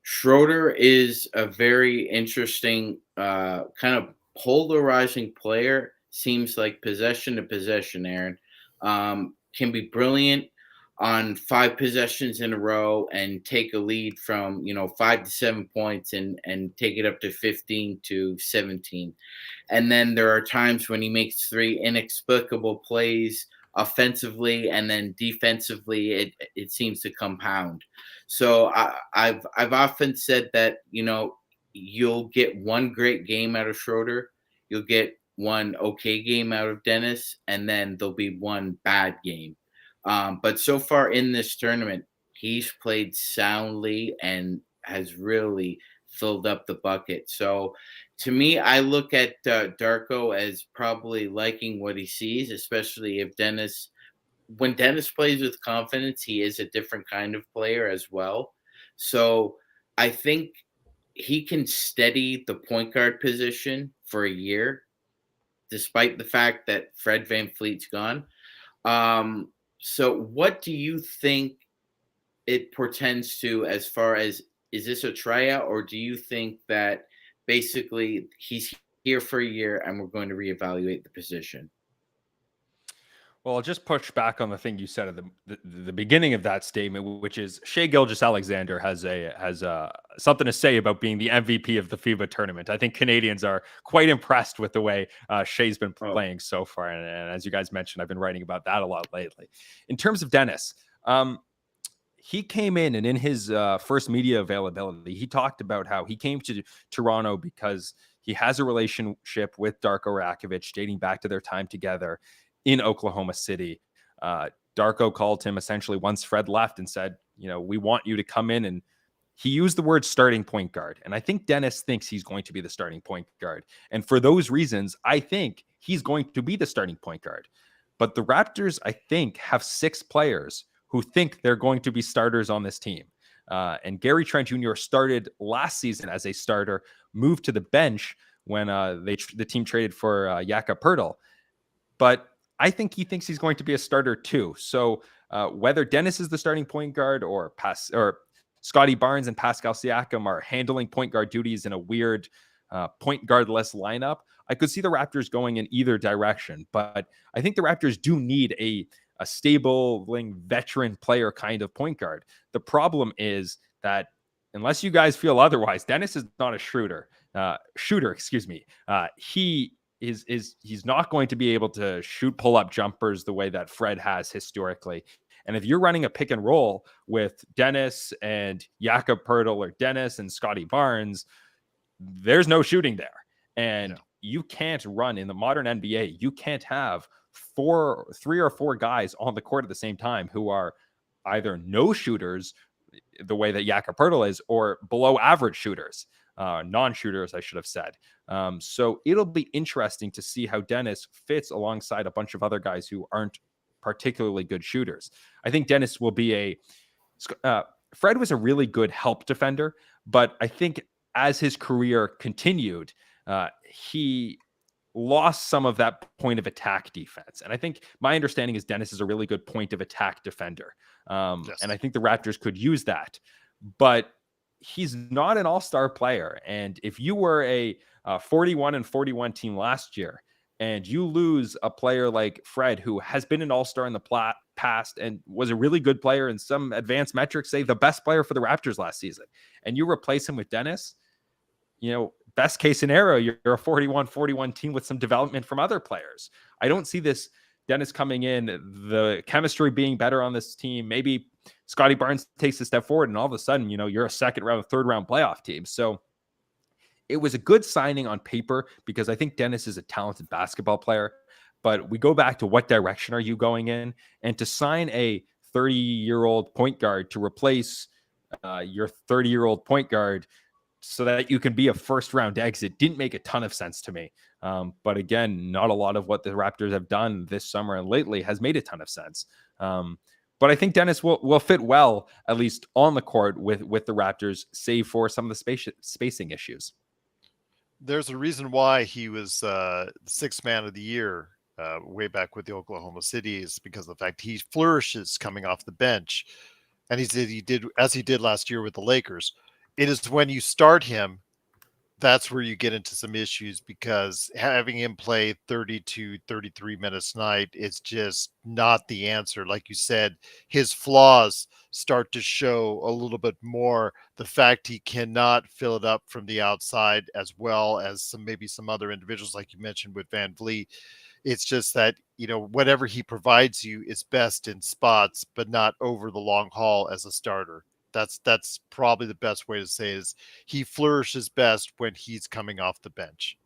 Schroder is a very interesting kind of polarizing player. Seems like possession to possession, Aaron. Can be brilliant on 5 possessions in a row and take a lead from 5 to 7 points and take it up to 15 to 17. And then there are times when he makes 3 inexplicable plays offensively, and then defensively it seems to compound. So I've often said that you'll get one great game out of Schroder, you'll get one okay game out of Dennis, and then there'll be one bad game. But so far in this tournament, he's played soundly and has really filled up the bucket. So to me, I look at Darko as probably liking what he sees, especially if when Dennis plays with confidence, he is a different kind of player as well. So I think he can steady the point guard position for a year, despite the fact that Fred VanVleet's gone. So what do you think it portends to, as far as, is this a tryout, or do you think that basically he's here for a year and we're going to reevaluate the position? Well, I'll just push back on the thing you said at the beginning of that statement, which is Shai Gilgeous-Alexander has something to say about being the MVP of the FIBA tournament. I think Canadians are quite impressed with the way Shai's been playing so far, and as you guys mentioned, I've been writing about that a lot lately. In terms of Dennis, he came in, and in his first media availability, he talked about how he came to Toronto because he has a relationship with Darko Rakovic dating back to their time together in Oklahoma City. Darko called him essentially once Fred left and said, we want you to come in, and he used the word starting point guard. And I think Dennis thinks he's going to be the starting point guard. And for those reasons, I think he's going to be the starting point guard. But the Raptors, I think, have 6 players who think they're going to be starters on this team. And Gary Trent Jr. started last season as a starter, moved to the bench when the team traded for Jakob Poeltl. But I think he thinks he's going to be a starter too. So whether Dennis is the starting point guard or Scottie Barnes and Pascal Siakam are handling point guard duties in a weird point guard-less lineup, I could see the Raptors going in either direction. But I think the Raptors do need a stable, veteran player kind of point guard. The problem is that unless you guys feel otherwise, Dennis is not a shooter. He's not going to be able to shoot pull-up jumpers the way that Fred has historically. And if you're running a pick and roll with Dennis and Jakob Poeltl or Dennis and Scottie Barnes, there's no shooting there. And you can't run in the modern NBA. You can't have 3 or 4 guys on the court at the same time who are either no shooters, the way that Jakob Poeltl is, or below average shooters. Non-shooters, I should have said. So it'll be interesting to see how Dennis fits alongside a bunch of other guys who aren't particularly good shooters. I think Dennis will be Fred was a really good help defender, but I think as his career continued, he lost some of that point of attack defense. And I think my understanding is Dennis is a really good point of attack defender. Yes. And I think the Raptors could use that, but he's not an all-star player. And if you were a 41-41 team last year and you lose a player like Fred, who has been an all-star in the past and was a really good player in some advanced metrics, say the best player for the Raptors last season, and you replace him with Dennis, best case scenario, you're a 41-41 team with some development from other players. I don't see this Dennis coming in, the chemistry being better on this team. Maybe Scottie Barnes takes a step forward and all of a sudden, you're a second round, third round playoff team. So it was a good signing on paper because I think Dennis is a talented basketball player, but we go back to what direction are you going in? And to sign a 30-year-old point guard to replace your 30-year-old point guard so that you can be a first round exit didn't make a ton of sense to me. But again, not a lot of what the Raptors have done this summer and lately has made a ton of sense. But I think Dennis will fit well, at least on the court with the Raptors, save for some of the spacing issues. There's a reason why he was sixth man of the year way back with the Oklahoma City, is because of the fact he flourishes coming off the bench. And he did as he did last year with the Lakers. It is when you start him that's where you get into some issues, because having him play 32, 33 minutes a night is just not the answer. Like you said, his flaws start to show a little bit more. The fact he cannot fill it up from the outside as well as maybe some other individuals, like you mentioned with Van Vliet. It's just that, whatever he provides you is best in spots, but not over the long haul as a starter. That's probably the best way to say it, is he flourishes best when he's coming off the bench.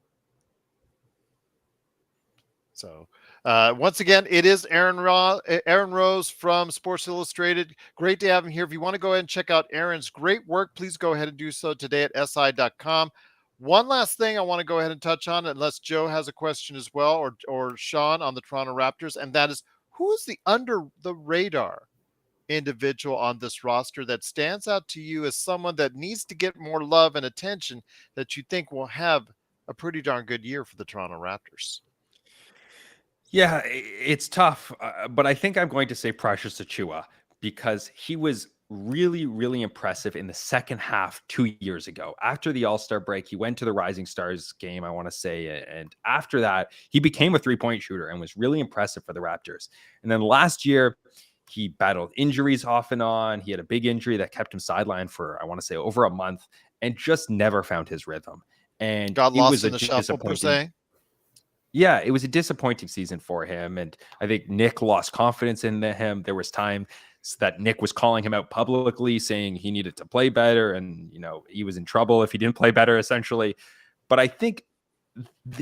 So once again, it is Aaron Rose from Sports Illustrated. Great to have him here. If you want to go ahead and check out Aaron's great work, please go ahead and do so today at si.com. One last thing I want to go ahead and touch on, unless Joe has a question as well, or Sean on the Toronto Raptors, and that is, who is the under the radar individual on this roster that stands out to you as someone that needs to get more love and attention, that you think will have a pretty darn good year for the Toronto Raptors? Yeah, it's tough, but I think I'm going to say Precious Achiuwa, because he was really, really impressive in the second half 2 years ago. After the All-Star break, he went to the Rising Stars game, I want to say, and after that, he became a three-point shooter and was really impressive for the Raptors. And then last year, he battled injuries off and on. He had a big injury that kept him sidelined for, I want to say, over a month, and just never found his rhythm. And Got it lost was in a the shuffle, per disappointing. se. Yeah, it was a disappointing season for him. And I think Nick lost confidence in him. There was time that Nick was calling him out publicly, saying he needed to play better. And, he was in trouble if he didn't play better, essentially. But I think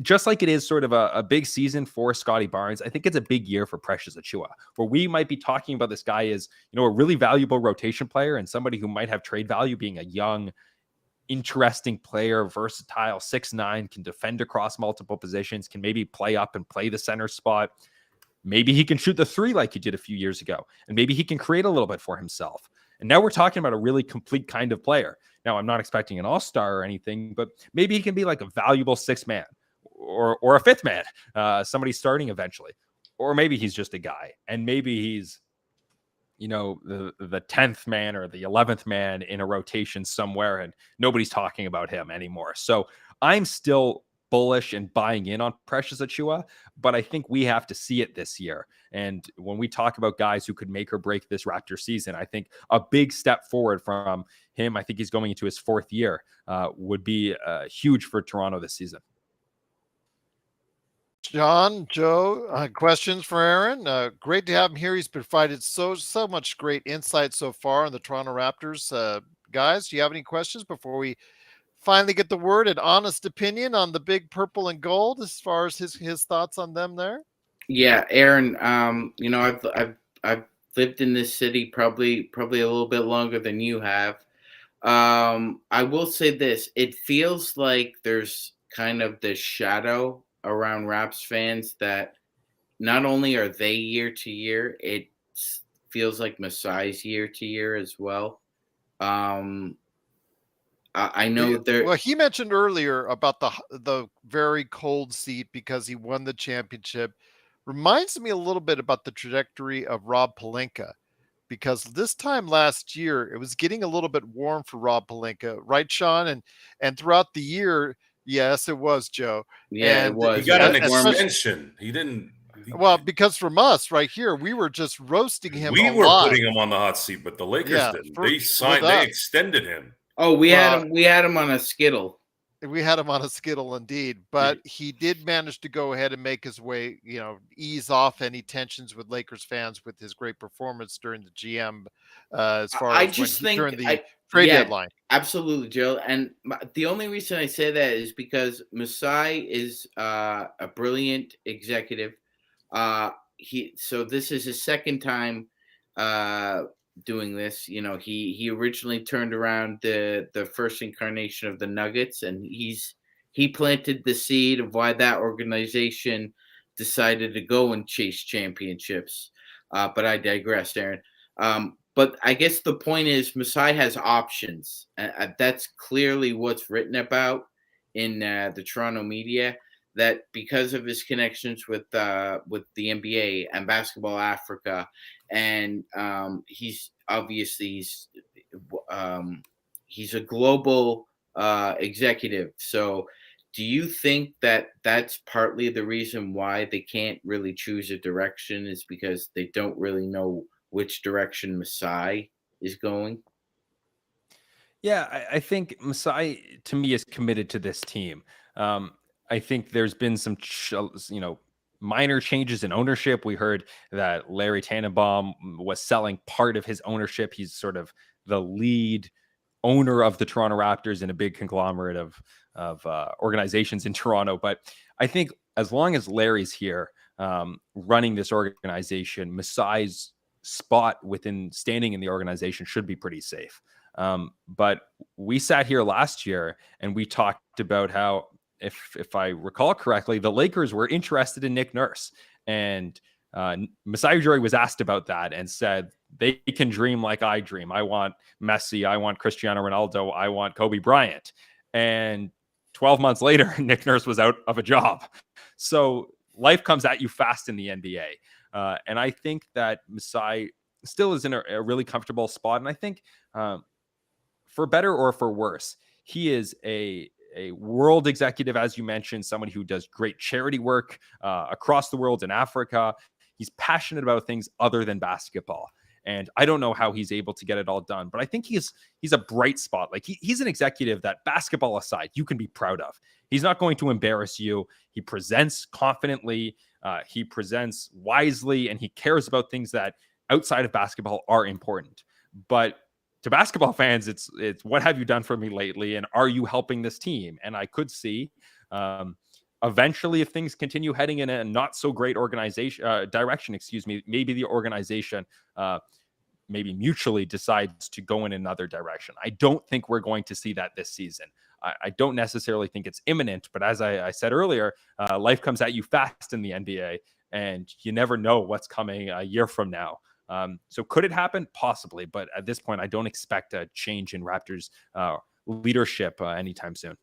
just like it is sort of a big season for Scottie Barnes, I think it's a big year for Precious Achiuwa, where we might be talking about this guy as, a really valuable rotation player and somebody who might have trade value, being a young, interesting player, versatile, 6'9", can defend across multiple positions, can maybe play up and play the center spot. Maybe he can shoot the three like he did a few years ago, and maybe he can create a little bit for himself. And now we're talking about a really complete kind of player. Now, I'm not expecting an all-star or anything, but maybe he can be like a valuable sixth man or a fifth man, somebody starting eventually. Or maybe he's just a guy, and maybe he's the 10th man or the 11th man in a rotation somewhere, and nobody's talking about him anymore. So I'm still bullish and buying in on Precious Achiuwa, but I think we have to see it this year. And when we talk about guys who could make or break this Raptor season, I think a big step forward from him, I think he's going into his fourth year, would be huge for Toronto this season. John, Joe, questions for Aaron? Great to have him here. He's provided so much great insight so far on the Toronto Raptors. Guys, do you have any questions before we finally get the word and honest opinion on the big purple and gold, as far as his thoughts on them there? Yeah, Aaron. I've lived in this city probably a little bit longer than you have. I will say this: it feels like there's kind of this shadow around Raps fans that not only are they year to year, it feels like Masai's year to year as well. I know there. Well, he mentioned earlier about the very cold seat because he won the championship. Reminds me a little bit about the trajectory of Rob Pelinka, because this time last year it was getting a little bit warm for Rob Pelinka, right, Sean? And throughout the year, yes, it was, Joe. Yeah, it And was. He got an especially, extension. He didn't. well, because from us right here, we were just roasting him. We a were lot. putting him on the hot seat, but the Lakers Yeah, didn't. with They signed. us. They extended him. Oh, we had him on a skittle. We had him on a skittle indeed, but he did manage to go ahead and make his way, ease off any tensions with Lakers fans with his great performance during the GM, as far I as just think during the trade deadline. Absolutely, Joe. And the only reason I say that is because Masai is a brilliant executive. So this is his second time doing this. He originally turned around the first incarnation of the Nuggets, and he planted the seed of why that organization decided to go and chase championships. But I digress, Aaron. But I guess the point is Masai has options. That's clearly what's written about in the Toronto media, that because of his connections with the NBA and Basketball Africa, and he's a global executive. So do you think that that's partly the reason why they can't really choose a direction, is because they don't really know which direction Masai is going? Yeah, I think Masai to me is committed to this team. Um, I think there's been some, minor changes in ownership. We heard that Larry Tannenbaum was selling part of his ownership. He's sort of the lead owner of the Toronto Raptors in a big conglomerate of organizations in Toronto. But I think as long as Larry's here running this organization, Masai's spot within standing in the organization should be pretty safe. But we sat here last year and we talked about how, if I recall correctly, the Lakers were interested in Nick Nurse, and Masai Ujiri was asked about that and said they can dream like I dream. I want Messi, I want Cristiano Ronaldo, I want Kobe Bryant. And 12 months later, Nick Nurse was out of a job. So life comes at you fast in the NBA. And I think that Masai still is in a really comfortable spot. And I think for better or for worse, he is a world executive, as you mentioned, someone who does great charity work across the world in Africa. He's passionate about things other than basketball. And I don't know how he's able to get it all done, but I think he's a bright spot. Like he's an executive that, basketball aside, you can be proud of. He's not going to embarrass you. He presents confidently, he presents wisely, and he cares about things that outside of basketball are important. But to basketball fans, it's what have you done for me lately, and are you helping this team? And I could see eventually, if things continue heading in a not so great direction, maybe the organization maybe mutually decides to go in another direction. I don't think we're going to see that this season. I don't necessarily think it's imminent, but as I said earlier, life comes at you fast in the NBA, and you never know what's coming a year from now. So could it happen? Possibly. But at this point, I don't expect a change in Raptors leadership anytime soon.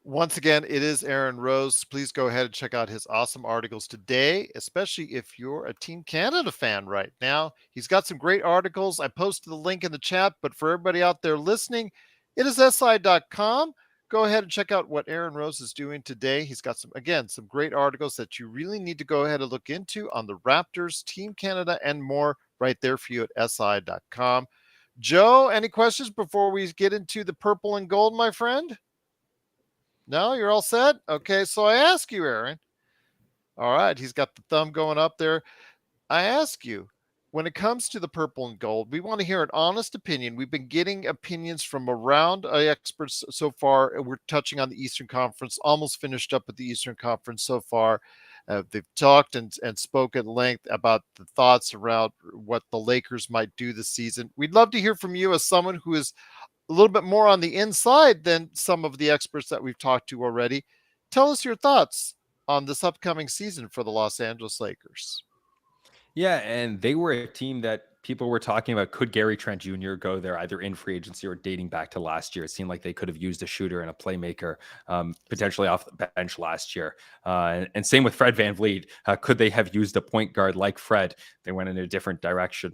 Once again, it is Aaron Rose. Please go ahead and check out his awesome articles today, especially if you're a Team Canada fan right now. He's got some great articles. I posted the link in the chat, but for everybody out there listening, it is SI.com. Go ahead and check out what Aaron Rose is doing today. He's got some great articles that you really need to go ahead and look into on the Raptors, Team Canada, and more right there for you at SI.com. Joe, any questions before we get into the purple and gold, my friend? No, you're all set? Okay, so I ask you, Aaron. All right, he's got the thumb going up there. I ask you, when it comes to the purple and gold, we want to hear an honest opinion. We've been getting opinions from around experts so far. We're touching on the Eastern Conference, almost finished up with the Eastern Conference so far. They've talked and spoke at length about the thoughts around what the Lakers might do this season. We'd love to hear from you as someone who is a little bit more on the inside than some of the experts that we've talked to already. Tell us your thoughts on this upcoming season for the Los Angeles Lakers. Yeah, and they were a team that people were talking about. Could Gary Trent Jr. go there, either in free agency or dating back to last year? It seemed like they could have used a shooter and a playmaker potentially off the bench last year. And same with Fred VanVleet. Could they have used a point guard like Fred? They went in a different direction.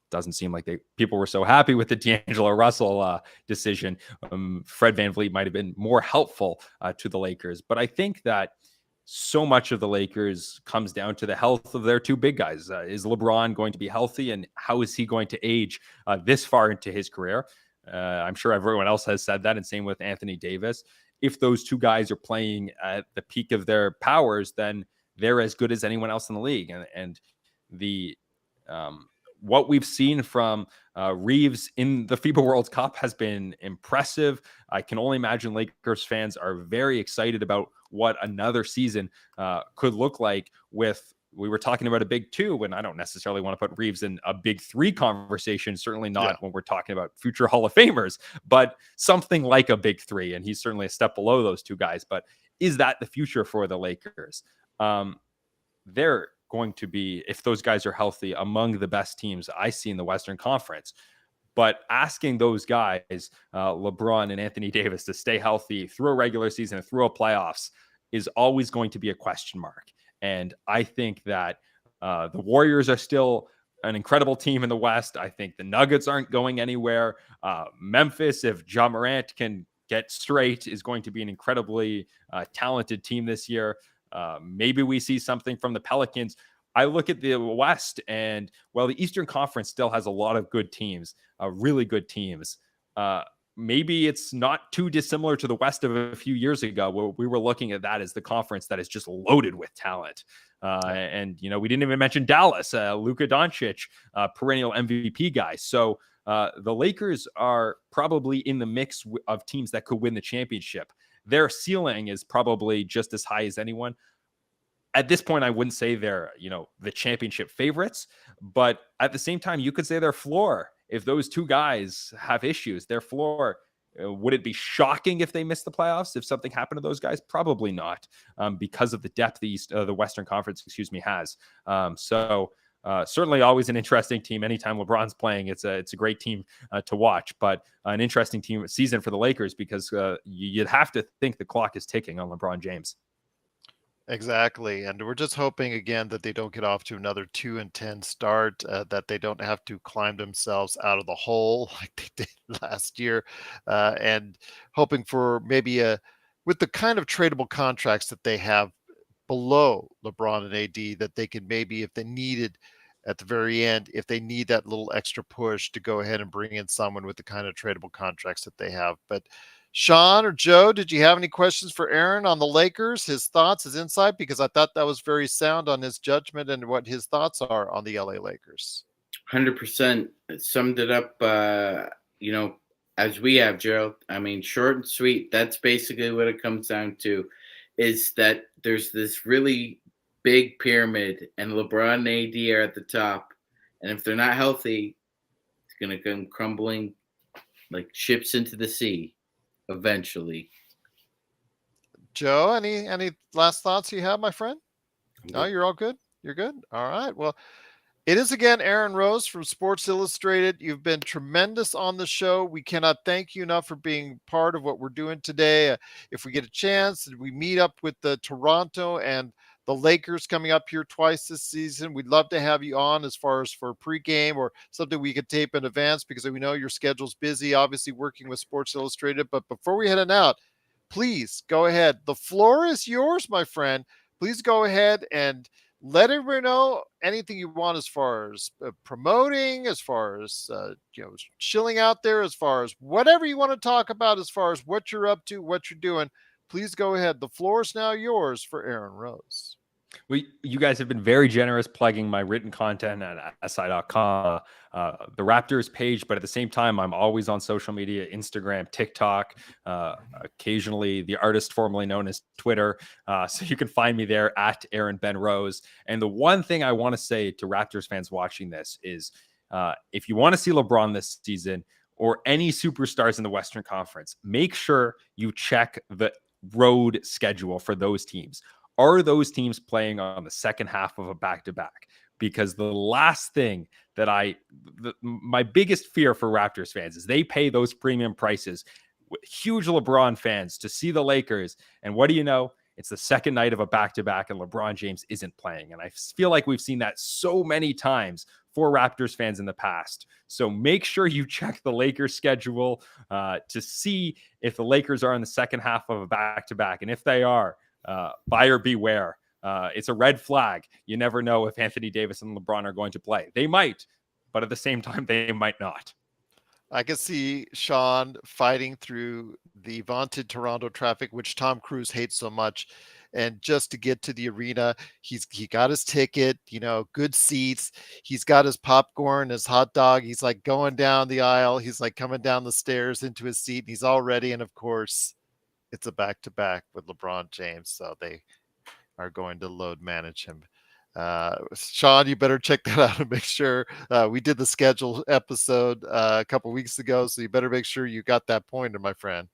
Doesn't seem like people were so happy with the D'Angelo Russell decision. Fred VanVleet might have been more helpful to the Lakers, but I think that so much of the Lakers comes down to the health of their two big guys. Is LeBron going to be healthy, and how is he going to age this far into his career? I'm sure everyone else has said that, and same with Anthony Davis. If those two guys are playing at the peak of their powers, then they're as good as anyone else in the league. And the what we've seen from Reeves in the FIBA World Cup has been impressive. I can only imagine Lakers fans are very excited about what another season could look like. We were talking about a big two, and I don't necessarily want to put Reeves in a big three conversation, certainly not when we're talking about future Hall of Famers, but something like a big three. And he's certainly a step below those two guys. But is that the future for the Lakers? They're going to be, if those guys are healthy, among the best teams I see in the Western Conference. But asking those guys, LeBron and Anthony Davis, to stay healthy through a regular season and through a playoffs is always going to be a question mark. And I think that the Warriors are still an incredible team in the West. I think the Nuggets aren't going anywhere. Memphis, if Ja Morant can get straight, is going to be an incredibly talented team this year. Maybe we see something from the Pelicans. I look at the West, and while the Eastern Conference still has a lot of good teams, really good teams, maybe it's not too dissimilar to the West of a few years ago, where we were looking at that as the conference that is just loaded with talent. And, we didn't even mention Dallas, Luka Doncic, perennial MVP guy. So the Lakers are probably in the mix of teams that could win the championship. Their ceiling is probably just as high as anyone. At this point, I wouldn't say they're, the championship favorites, but at the same time, you could say their floor. If those two guys have issues, their floor, would it be shocking if they missed the playoffs? If something happened to those guys? Probably not, because of the depth the Western Conference, has. So certainly always an interesting team. Anytime LeBron's playing, it's a great team to watch, but an interesting season for the Lakers, because you'd have to think the clock is ticking on LeBron James. Exactly. And we're just hoping again that they don't get off to another 2-10 start, that they don't have to climb themselves out of the hole like they did last year. And hoping for maybe with the kind of tradable contracts that they have below LeBron and AD, that they can maybe, if they needed at the very end, if they need that little extra push, to go ahead and bring in someone with the kind of tradable contracts that they have. But Sean or Joe, did you have any questions for Aaron on the Lakers, his thoughts, his insight? Because I thought that was very sound on his judgment and what his thoughts are on the LA Lakers. 100% summed it up, as we have, Gerald. I mean, short and sweet. That's basically what it comes down to, is that there's this really big pyramid, and LeBron and AD are at the top. And if they're not healthy, it's going to come crumbling like ships into the sea eventually. Joe, any last thoughts you have, my friend? No, you're all good. You're good. All right. Well, it is again Aaron Rose from Sports Illustrated. You've been tremendous on the show. We cannot thank you enough for being part of what we're doing today. If we get a chance and we meet up with the Toronto and the Lakers coming up here twice this season, we'd love to have you on, as far as for pregame or something we could tape in advance, because we know your schedule's busy, obviously working with Sports Illustrated. But before we head on out, please go ahead. The floor is yours, my friend. Please go ahead and let everybody know anything you want, as far as promoting, as far as chilling out there, as far as whatever you want to talk about, as far as what you're up to, what you're doing. Please go ahead. The floor is now yours for Aaron Rose. Well, you guys have been very generous plugging my written content at si.com, the Raptors page, but at the same time, I'm always on social media, Instagram, TikTok, occasionally the artist formerly known as Twitter. So you can find me there at Aaron Ben Rose. And the one thing I want to say to Raptors fans watching this is, if you want to see LeBron this season, or any superstars in the Western Conference, make sure you check the road schedule for those teams. Are those teams playing on the second half of a back-to-back? Because the last thing that my biggest fear for Raptors fans is they pay those premium prices, huge LeBron fans, to see the Lakers. And what do you know? It's the second night of a back-to-back and LeBron James isn't playing. And I feel like we've seen that so many times for Raptors fans in the past. So make sure you check the Lakers schedule to see if the Lakers are in the second half of a back-to-back. And if they are, buyer beware. It's a red flag. You never know if Anthony Davis and LeBron are going to play. They might, but at the same time, they might not. I can see Sean fighting through the vaunted Toronto traffic, which Tom Cruise hates so much. And just to get to the arena, he got his ticket, good seats. He's got his popcorn, his hot dog. He's like going down the aisle. He's like coming down the stairs into his seat. And he's all ready. And of course, it's a back-to-back with LeBron James. So they are going to load manage him. Sean, you better check that out and make sure. We did the schedule episode a couple weeks ago, so you better make sure you got that pointer, my friend.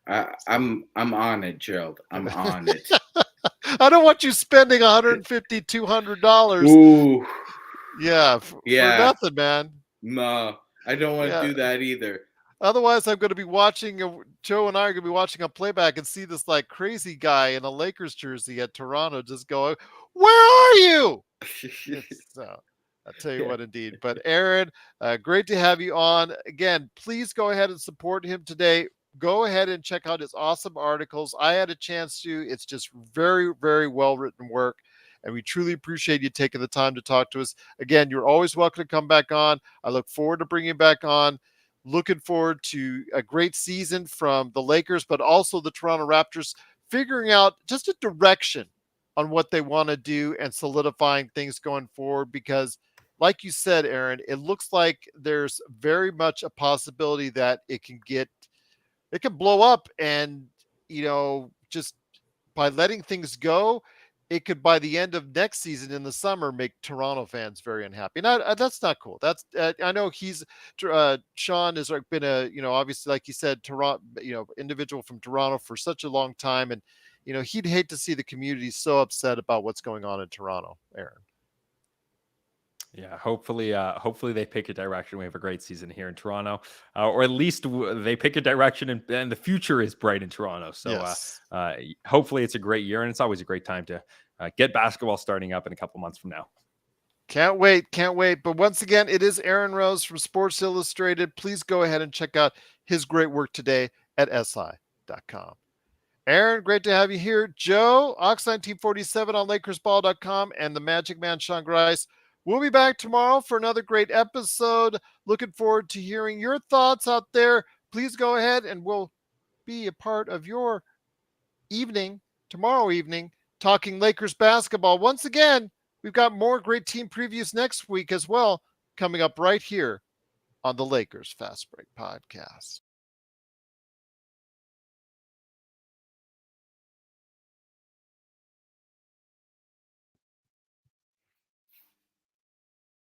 I'm on it, Gerald. I'm on it. I don't want you spending $150, $200. Ooh. Yeah, for nothing, man. No, I don't want to do that either. Otherwise, I'm going to be watching, Joe and I are going to be watching a playback and see this like crazy guy in a Lakers jersey at Toronto just going, "Where are you?" So I'll tell you what, indeed. But Aaron, great to have you on. Again, please go ahead and support him today. Go ahead and check out his awesome articles. I had a chance to. It's just very, very well written work. And we truly appreciate you taking the time to talk to us. Again, you're always welcome to come back on. I look forward to bringing you back on. Looking forward to a great season from the Lakers, but also the Toronto Raptors figuring out just a direction on what they want to do and solidifying things going forward. Because like you said, Aaron, it looks like there's very much a possibility that it can blow up, and just by letting things go, it could, by the end of next season in the summer, make Toronto fans very unhappy. And that's not cool. That's I know Sean has been obviously, like you said, Toronto, individual from Toronto for such a long time, and he'd hate to see the community so upset about what's going on in Toronto, Aaron. Yeah, hopefully they pick a direction. We have a great season here in Toronto, or at least they pick a direction, and the future is bright in Toronto. So Yes. Hopefully it's a great year, and it's always a great time to get basketball starting up in a couple months from now. Can't wait. But once again, it is Aaron Rose from Sports Illustrated. Please go ahead and check out his great work today at si.com. Aaron, great to have you here. Joe, Ox1947 on LakersBall.com, and the Magic Man, Sean Grice. We'll be back tomorrow for another great episode. Looking forward to hearing your thoughts out there. Please go ahead, and we'll be a part of your evening, tomorrow evening, talking Lakers basketball. Once again, we've got more great team previews next week as well, coming up right here on the Lakers Fast Break Podcast.